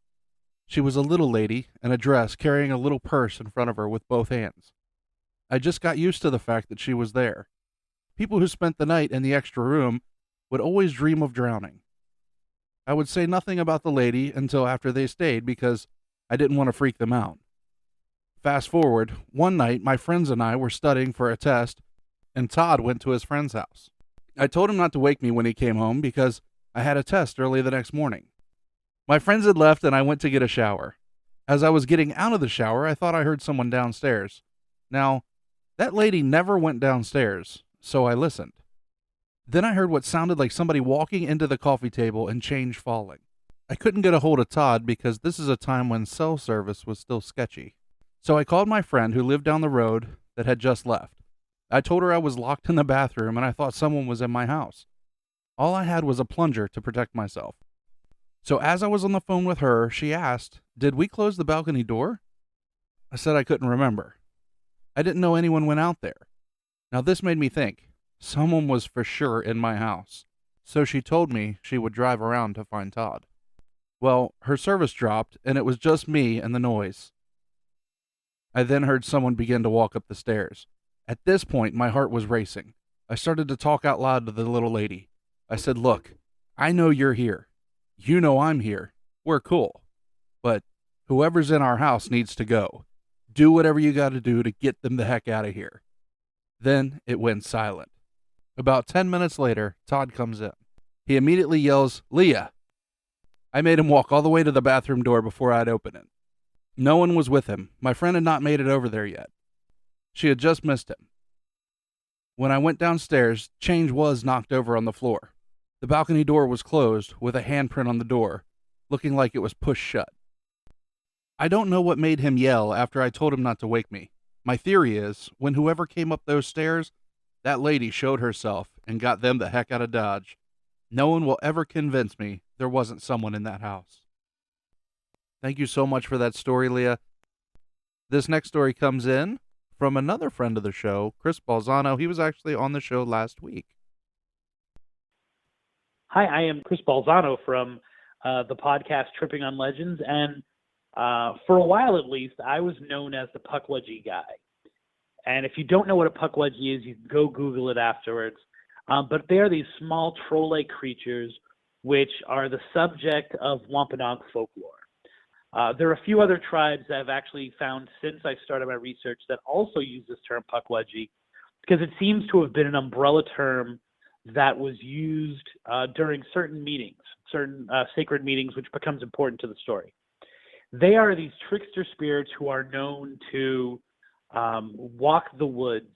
She was a little lady in a dress carrying a little purse in front of her with both hands. I just got used to the fact that she was there. People who spent the night in the extra room would always dream of drowning. I would say nothing about the lady until after they stayed because I didn't want to freak them out. Fast forward, one night my friends and I were studying for a test, and Todd went to his friend's house. I told him not to wake me when he came home because I had a test early the next morning. My friends had left and I went to get a shower. As I was getting out of the shower, I thought I heard someone downstairs. Now, that lady never went downstairs, so I listened. Then I heard what sounded like somebody walking into the coffee table and change falling. I couldn't get a hold of Todd because this is a time when cell service was still sketchy. So I called my friend who lived down the road that had just left. I told her I was locked in the bathroom and I thought someone was in my house. All I had was a plunger to protect myself. So as I was on the phone with her, she asked, "Did we close the balcony door?" I said I couldn't remember. I didn't know anyone went out there. Now this made me think, someone was for sure in my house. So she told me she would drive around to find Todd. Well, her service dropped, and it was just me and the noise. I then heard someone begin to walk up the stairs. At this point, my heart was racing. I started to talk out loud to the little lady. I said, "Look, I know you're here. You know I'm here. We're cool. But whoever's in our house needs to go. Do whatever you got to do to get them the heck out of here." Then it went silent. About 10 minutes later, Todd comes in. He immediately yells, "Leah!" I made him walk all the way to the bathroom door before I'd open it. No one was with him. My friend had not made it over there yet. She had just missed him. When I went downstairs, change was knocked over on the floor. The balcony door was closed with a handprint on the door, looking like it was pushed shut. I don't know what made him yell after I told him not to wake me. My theory is, when whoever came up those stairs, that lady showed herself and got them the heck out of Dodge. No one will ever convince me there wasn't someone in that house. Thank you so much for that story, Leah. This next story comes in from another friend of the show, Chris Balzano. He was actually on the show last week. Hi, I am Chris Balzano from the podcast Tripping on Legends, and for a while at least, I was known as the Pukwudgie guy. And if you don't know what a Pukwudgie is, you can go Google it afterwards. But they are these small troll-like creatures which are the subject of Wampanoag folklore. There are a few other tribes that I've actually found since I started my research that also use this term Pukwudgie, because it seems to have been an umbrella term that was used during certain meetings, certain sacred meetings, which becomes important to the story. They are these trickster spirits who are known to walk the woods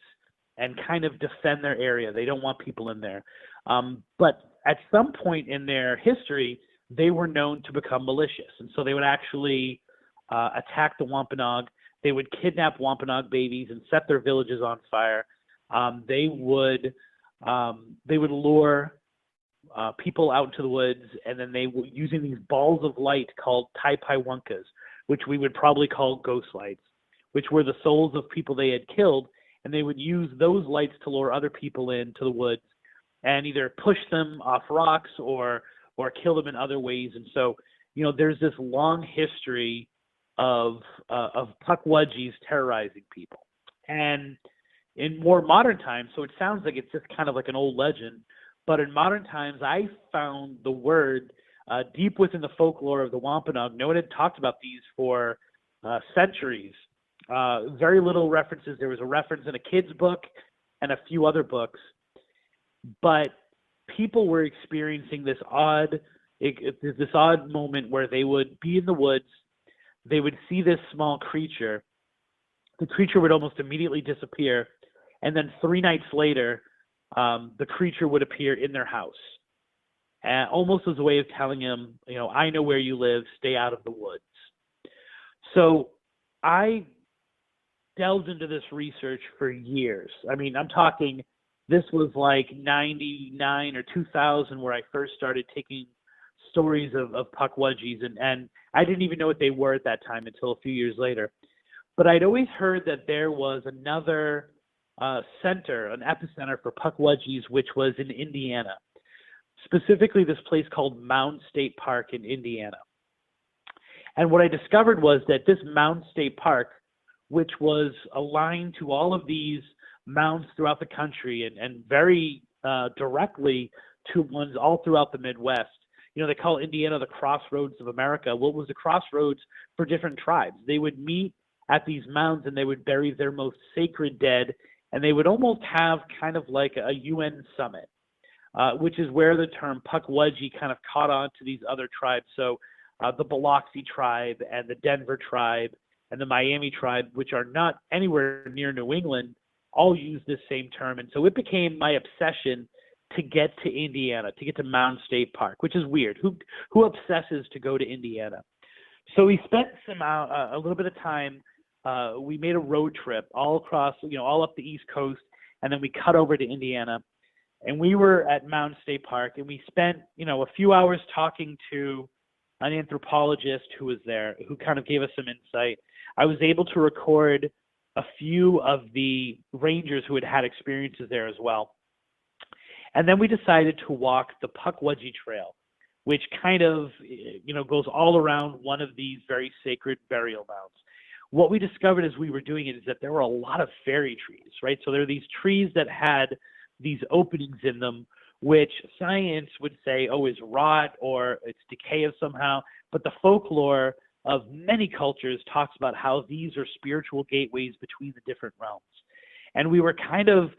and kind of defend their area. They don't want people in there. But at some point in their history, they were known to become malicious. And so they would actually attack the Wampanoag. They would kidnap Wampanoag babies and set their villages on fire. They would lure people out into the woods, and then they were using these balls of light called taipaiwunkas, which we would probably call ghost lights, which were the souls of people they had killed, and they would use those lights to lure other people into the woods and either push them off rocks or kill them in other ways. And so, there's this long history of Pukwudgies terrorizing people. And in more modern times, so it sounds like it's just kind of like an old legend, but in modern times, I found the word deep within the folklore of the Wampanoag. No one had talked about these for centuries. Very little references. There was a reference in a kid's book and a few other books, but people were experiencing this odd moment where they would be in the woods, they would see this small creature, the creature would almost immediately disappear, and then 3 nights later, the creature would appear in their house, almost as a way of telling him, I know where you live, stay out of the woods. So I delved into this research for years. I mean, I'm talking, this was like 99 or 2000 where I first started taking stories of Pukwudgies, and I didn't even know what they were at that time until a few years later. But I'd always heard that there was another center, an epicenter for Pukwudgies, which was in Indiana, specifically this place called Mound State Park in Indiana. And what I discovered was that this Mound State Park, which was aligned to all of these mounds throughout the country and very directly to ones all throughout the Midwest. They call Indiana the Crossroads of America. Well, it was the crossroads for different tribes. They would meet at these mounds and they would bury their most sacred dead, and they would almost have kind of like a UN summit, which is where the term Pukwudgie kind of caught on to these other tribes. So the Biloxi tribe and the Denver tribe and the Miami tribe, which are not anywhere near New England, all use this same term. And so it became my obsession to get to Indiana, to get to Mound State Park, which is weird. Who obsesses to go to Indiana? So we spent a little bit of time. We made a road trip all across, all up the East Coast, and then we cut over to Indiana. And we were at Mound State Park, and we spent, a few hours talking to an anthropologist who was there, who kind of gave us some insight. I was able to record a few of the rangers who had had experiences there as well. And then we decided to walk the Pukwudgie Trail, which kind of, goes all around one of these very sacred burial mounds. What we discovered as we were doing it is that there were a lot of fairy trees, right? So there are these trees that had these openings in them, which science would say, is rot or it's decay of somehow. But the folklore of many cultures talks about how these are spiritual gateways between the different realms. And we were kind of,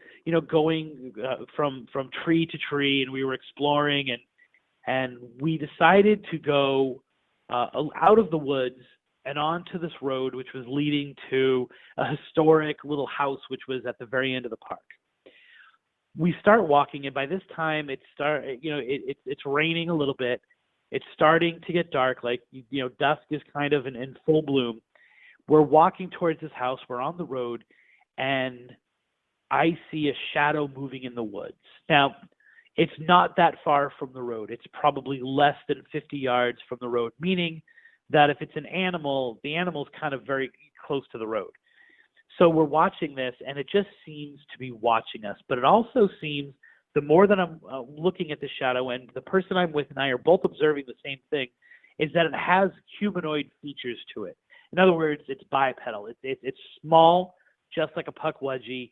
going from tree to tree, and we were exploring, and we decided to go out of the woods and onto this road, which was leading to a historic little house, which was at the very end of the park. We start walking, and by this time it's raining a little bit. It's starting to get dark, like dusk is kind of in full bloom. We're walking towards this house. We're on the road, and I see a shadow moving in the woods. Now, it's not that far from the road. It's probably less than 50 yards from the road, meaning that if it's an animal, the animal's kind of very close to the road. So we're watching this, and it just seems to be watching us. But it also seems, the more that I'm looking at the shadow, and the person I'm with and I are both observing the same thing, is that it has humanoid features to it. In other words, it's bipedal. It's small, just like a Pukwudgie.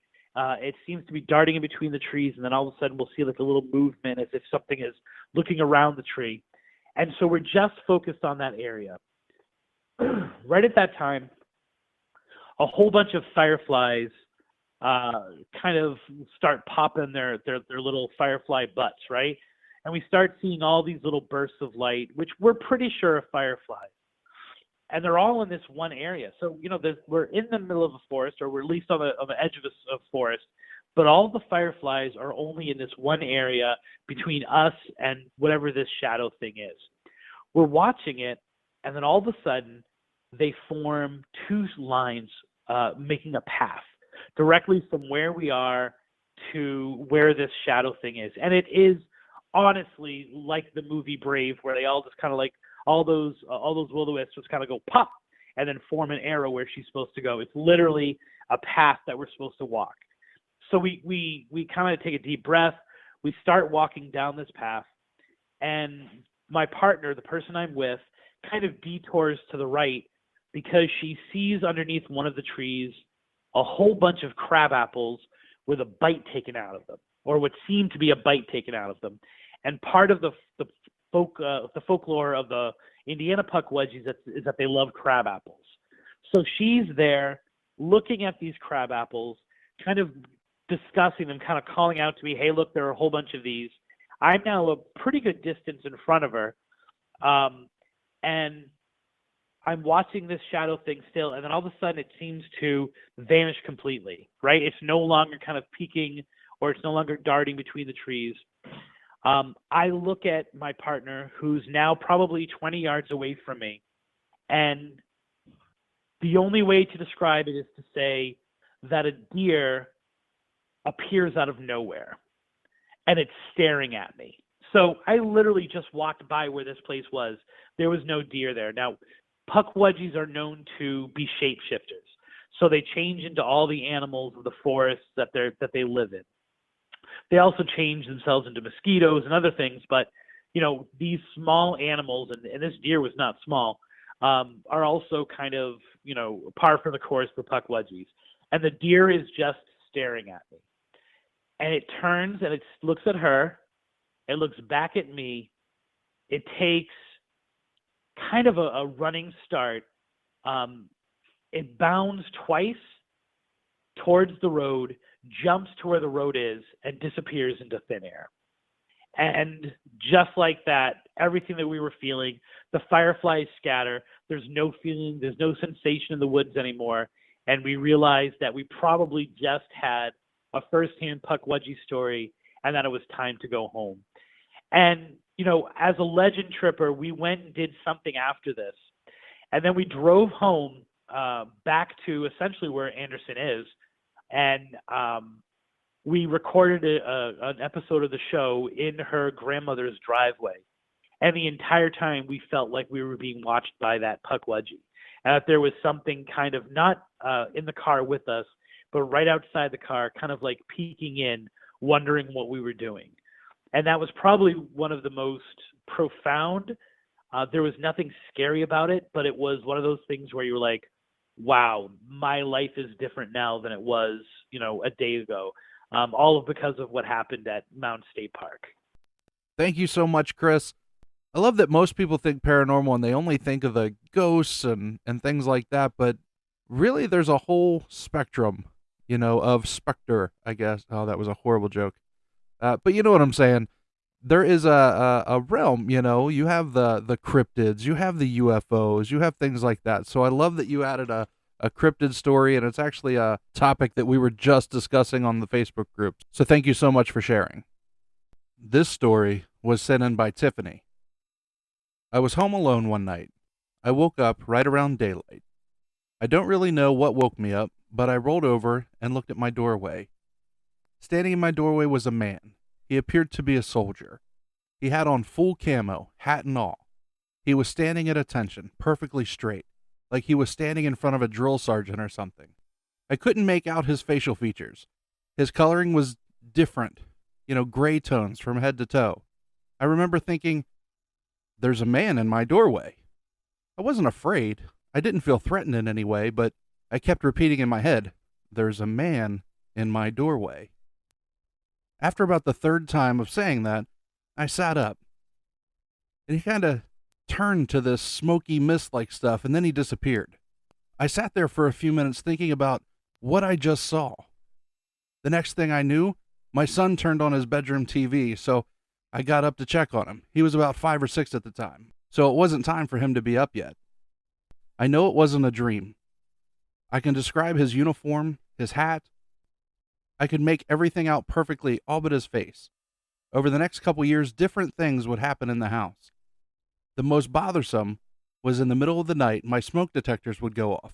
It seems to be darting in between the trees, and then all of a sudden we'll see like a little movement as if something is looking around the tree. And so we're just focused on that area. Right at that time, a whole bunch of fireflies kind of start popping their little firefly butts, right? And we start seeing all these little bursts of light, which we're pretty sure are fireflies. And they're all in this one area. So, we're in the middle of a forest, or we're at least on the edge of a forest, but all the fireflies are only in this one area between us and whatever this shadow thing is. We're watching it, and then all of a sudden, they form two lines, making a path directly from where we are to where this shadow thing is. And it is honestly like the movie Brave, where they all just kind of like all those will-o-wisps just kind of go pop and then form an arrow where she's supposed to go. It's literally a path that we're supposed to walk. So we kind of take a deep breath. We start walking down this path, and my partner, the person I'm with, kind of detours to the right because she sees underneath one of the trees a whole bunch of crab apples with a bite taken out of them, or what seemed to be a bite taken out of them. And part of the folklore of the Indiana Pukwudgies is that they love crab apples. So she's there looking at these crab apples, kind of discussing them, kind of calling out to me, hey, look, there are a whole bunch of these. I'm now a pretty good distance in front of her. And I'm watching this shadow thing still, and then all of a sudden it seems to vanish completely, right? It's no longer kind of peeking, or it's no longer darting between the trees. I look at my partner, who's now probably 20 yards away from me, and the only way to describe it is to say that a deer appears out of nowhere, and it's staring at me. So I literally just walked by where this place was. There was no deer there. Now, Pukwudgies are known to be shapeshifters, so they change into all the animals of the forests that they live in. They also change themselves into mosquitoes and other things, but these small animals, and this deer was not small, are also kind of par for the course for Pukwudgies. And the deer is just staring at me, and it turns and it looks at her. It looks back at me. It takes kind of a running start. It bounds twice towards the road, jumps to where the road is, and disappears into thin air. And just like that, everything that we were feeling, the fireflies scatter. There's no feeling, there's no sensation in the woods anymore. And we realized that we probably just had a firsthand Pukwudgie story, and that it was time to go home. And, as a legend tripper, we went and did something after this. And then we drove home back to essentially where Anderson is. And we recorded an episode of the show in her grandmother's driveway. And the entire time we felt like we were being watched by that Pukwudgie. And that there was something kind of not in the car with us, but right outside the car, kind of like peeking in, wondering what we were doing. And that was probably one of the most profound. There was nothing scary about it, but it was one of those things where you were like, wow, my life is different now than it was, a day ago. All because of what happened at Mound State Park. Thank you so much, Chris. I love that most people think paranormal and they only think of the ghosts and things like that, but really there's a whole spectrum, of specter, I guess. Oh, that was a horrible joke. But you know what I'm saying? There is a realm, you have the cryptids, you have the UFOs, you have things like that. So I love that you added a cryptid story, and it's actually a topic that we were just discussing on the Facebook group. So thank you so much for sharing. This story was sent in by Tiffany. I was home alone one night. I woke up right around daylight. I don't really know what woke me up, but I rolled over and looked at my doorway. Standing in my doorway was a man. He appeared to be a soldier. He had on full camo, hat and all. He was standing at attention, perfectly straight, like he was standing in front of a drill sergeant or something. I couldn't make out his facial features. His coloring was different, gray tones from head to toe. I remember thinking, there's a man in my doorway. I wasn't afraid. I didn't feel threatened in any way, but I kept repeating in my head, there's a man in my doorway. After about the third time of saying that, I sat up. And he kind of turned to this smoky mist-like stuff, and then he disappeared. I sat there for a few minutes thinking about what I just saw. The next thing I knew, my son turned on his bedroom TV, so I got up to check on him. He was about 5 or 6 at the time, so it wasn't time for him to be up yet. I know it wasn't a dream. I can describe his uniform, his hat. I could make everything out perfectly, all but his face. Over the next couple years, different things would happen in the house. The most bothersome was in the middle of the night, my smoke detectors would go off.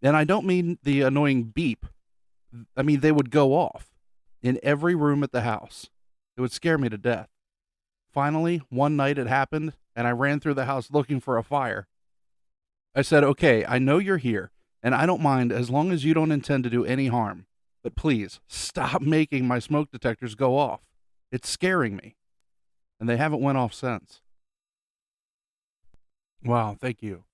And I don't mean the annoying beep. I mean, they would go off in every room at the house. It would scare me to death. Finally, one night it happened, and I ran through the house looking for a fire. I said, okay, I know you're here, and I don't mind as long as you don't intend to do any harm. But please, stop making my smoke detectors go off. It's scaring me. And they haven't went off since. Wow, thank you.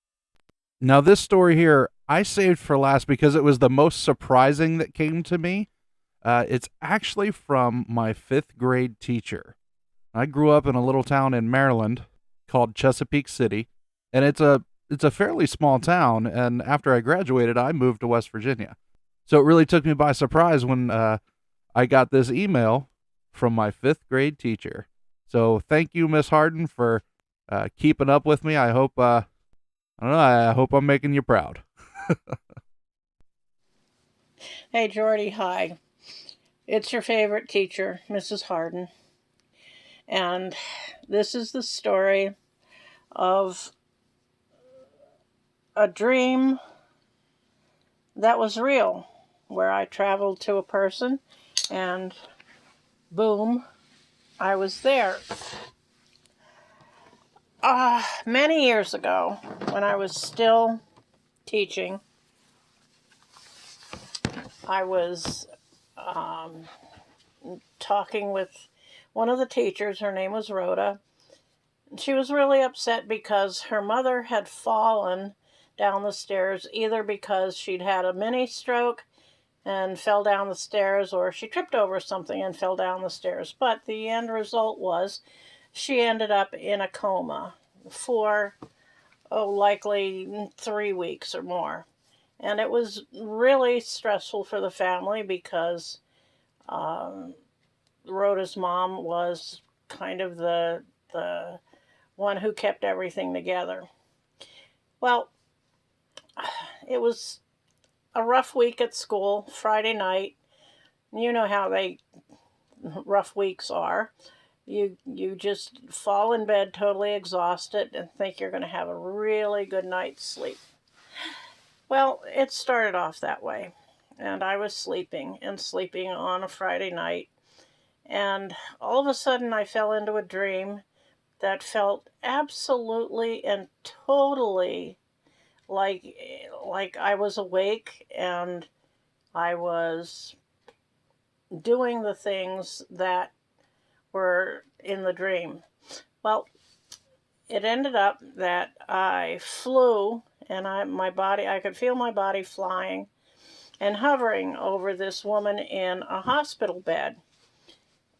Now, this story here, I saved for last because it was the most surprising that came to me. It's actually from my 5th grade teacher. I grew up in a little town in Maryland called Chesapeake City, and it's a fairly small town, and after I graduated, I moved to West Virginia. So it really took me by surprise when I got this email from my 5th grade teacher. So thank you, Miss Harden, for keeping up with me. I hope I hope I'm making you proud. Hey, Jordy, hi. It's your favorite teacher, Mrs. Harden. And this is the story of a dream that was real, where I traveled to a person and boom, I was there. Many years ago, when I was still teaching, I was talking with one of the teachers. Her name was Rhoda. She was really upset because her mother had fallen down the stairs, either because she'd had a mini stroke and fell down the stairs, or she tripped over something and fell down the stairs. But the end result was she ended up in a coma for, likely 3 weeks or more. And it was really stressful for the family because Rhoda's mom was kind of the one who kept everything together. Well, it was a rough week at school, Friday night. You know how rough weeks are. You just fall in bed totally exhausted and think you're going to have a really good night's sleep. Well, it started off that way. And I was sleeping on a Friday night. And all of a sudden I fell into a dream that felt absolutely and totally like I was awake and I was doing the things that were in the dream. Well, it ended up that I flew and I could feel my body flying and hovering over this woman in a hospital bed.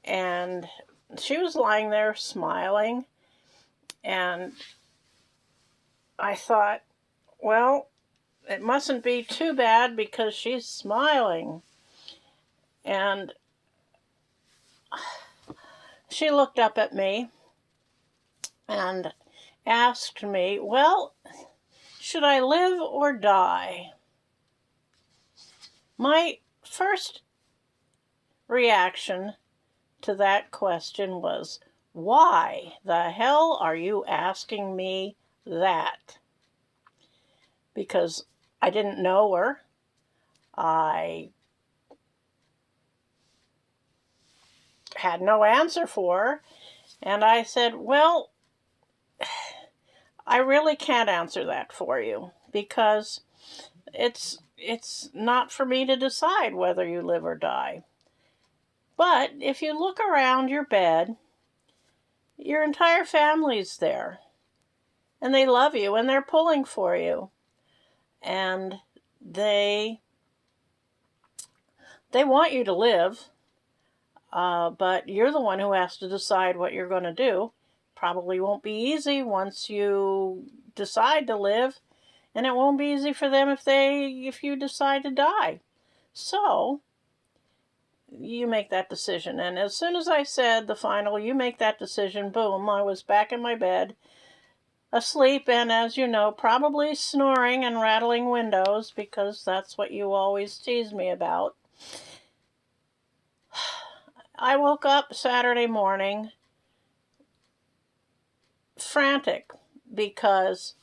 And she was lying there smiling, and I thought, well, it mustn't be too bad because she's smiling. And she looked up at me and asked me, well, should I live or die? My first reaction to that question was, why the hell are you asking me that? Because I didn't know her. I had no answer for her. And I said, well, I really can't answer that for you because it's not for me to decide whether you live or die. But if you look around your bed, your entire family's there. And they love you and they're pulling for you. And they want you to live. But you're the one who has to decide what you're going to do. Probably won't be easy once you decide to live. And it won't be easy for them if you decide to die. So you make that decision. And as soon as I said the final, you make that decision, boom, I was back in my bed, asleep, and as you know, probably snoring and rattling windows, because that's what you always tease me about. I woke up Saturday morning frantic because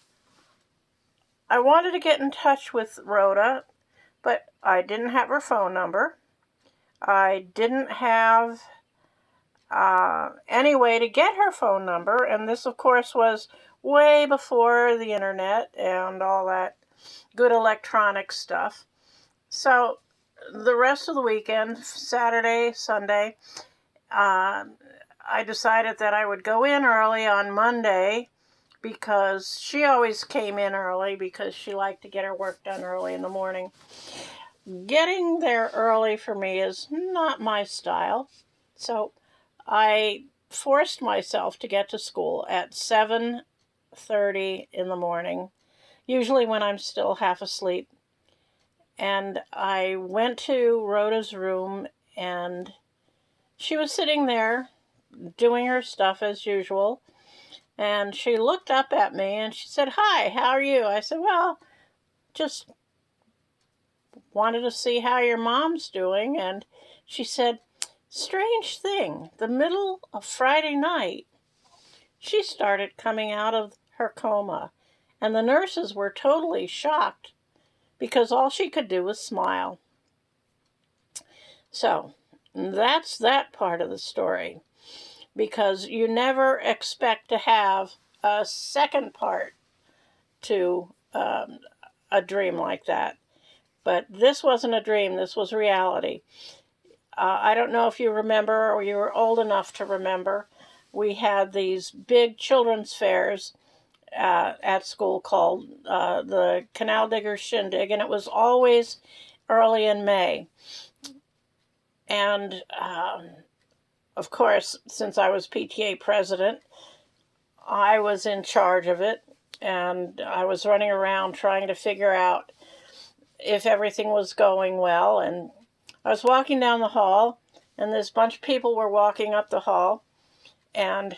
I wanted to get in touch with Rhoda, but I didn't have her phone number. I didn't have any way to get her phone number, and this, of course, was way before the internet and all that good electronic stuff. So the rest of the weekend, Saturday, Sunday, I decided that I would go in early on Monday, because she always came in early because she liked to get her work done early in the morning. Getting there early for me is not my style, so I forced myself to get to school at 7:30 in the morning, usually when I'm still half asleep. And I went to Rhoda's room, and she was sitting there doing her stuff as usual. And she looked up at me and she said, "Hi, how are you?" I said, "Well, just wanted to see how your mom's doing." And she said, "Strange thing, the middle of Friday night, she started coming out of her coma, and the nurses were totally shocked because all she could do was smile." So that's that part of the story, because you never expect to have a second part to a dream like that. But this wasn't a dream, this was reality. I don't know if you remember, or you were old enough to remember, we had these big children's fairs at school called the Canal Diggers Shindig, and it was always early in May. And of course, since I was PTA president, I was in charge of it, and I was running around trying to figure out if everything was going well. And I was walking down the hall, and this bunch of people were walking up the hall, and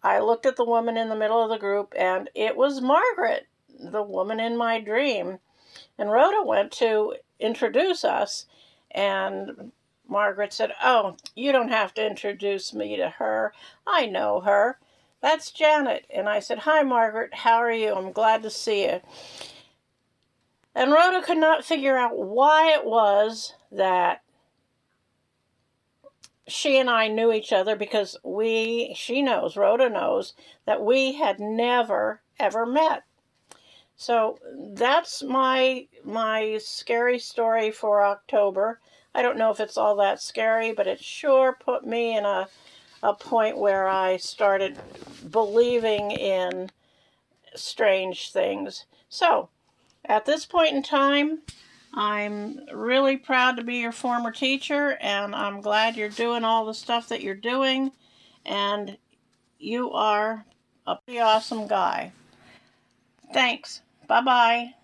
I looked at the woman in the middle of the group, and it was Margaret, the woman in my dream. And Rhoda went to introduce us, and Margaret said, "Oh, you don't have to introduce me to her. I know her. That's Janet." And I said, "Hi, Margaret. How are you? I'm glad to see you." And Rhoda could not figure out why it was that she and I knew each other, because Rhoda knows, that we had never, ever met. So that's my scary story for October. I don't know if it's all that scary, but it sure put me in a point where I started believing in strange things. So, at this point in time, I'm really proud to be your former teacher, and I'm glad you're doing all the stuff that you're doing, and you are a pretty awesome guy. Thanks. Bye-bye.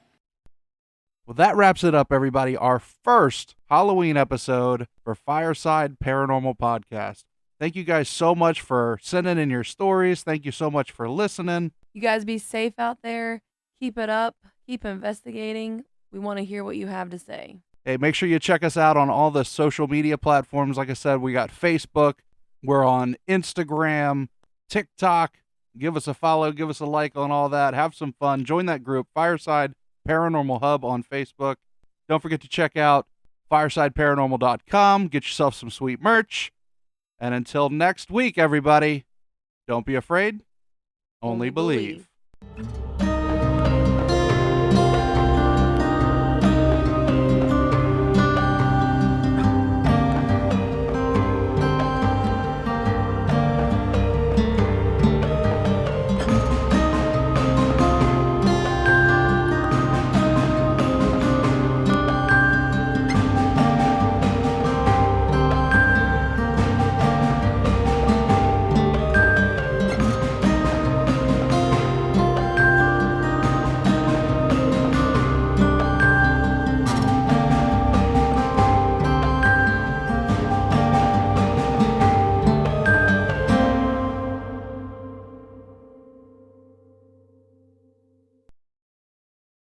Well, that wraps it up, everybody. Our first Halloween episode for Fireside Paranormal Podcast. Thank you guys so much for sending in your stories. Thank you so much for listening. You guys be safe out there. Keep it up. Keep investigating. We want to hear what you have to say. Hey, make sure you check us out on all the social media platforms. Like I said, we got Facebook. We're on Instagram, TikTok. Give us a follow. Give us a like on all that. Have some fun. Join that group, Fireside Paranormal Hub on Facebook. Don't forget to check out firesideparanormal.com. Get yourself some sweet merch. And until next week, everybody, don't be afraid. Only believe.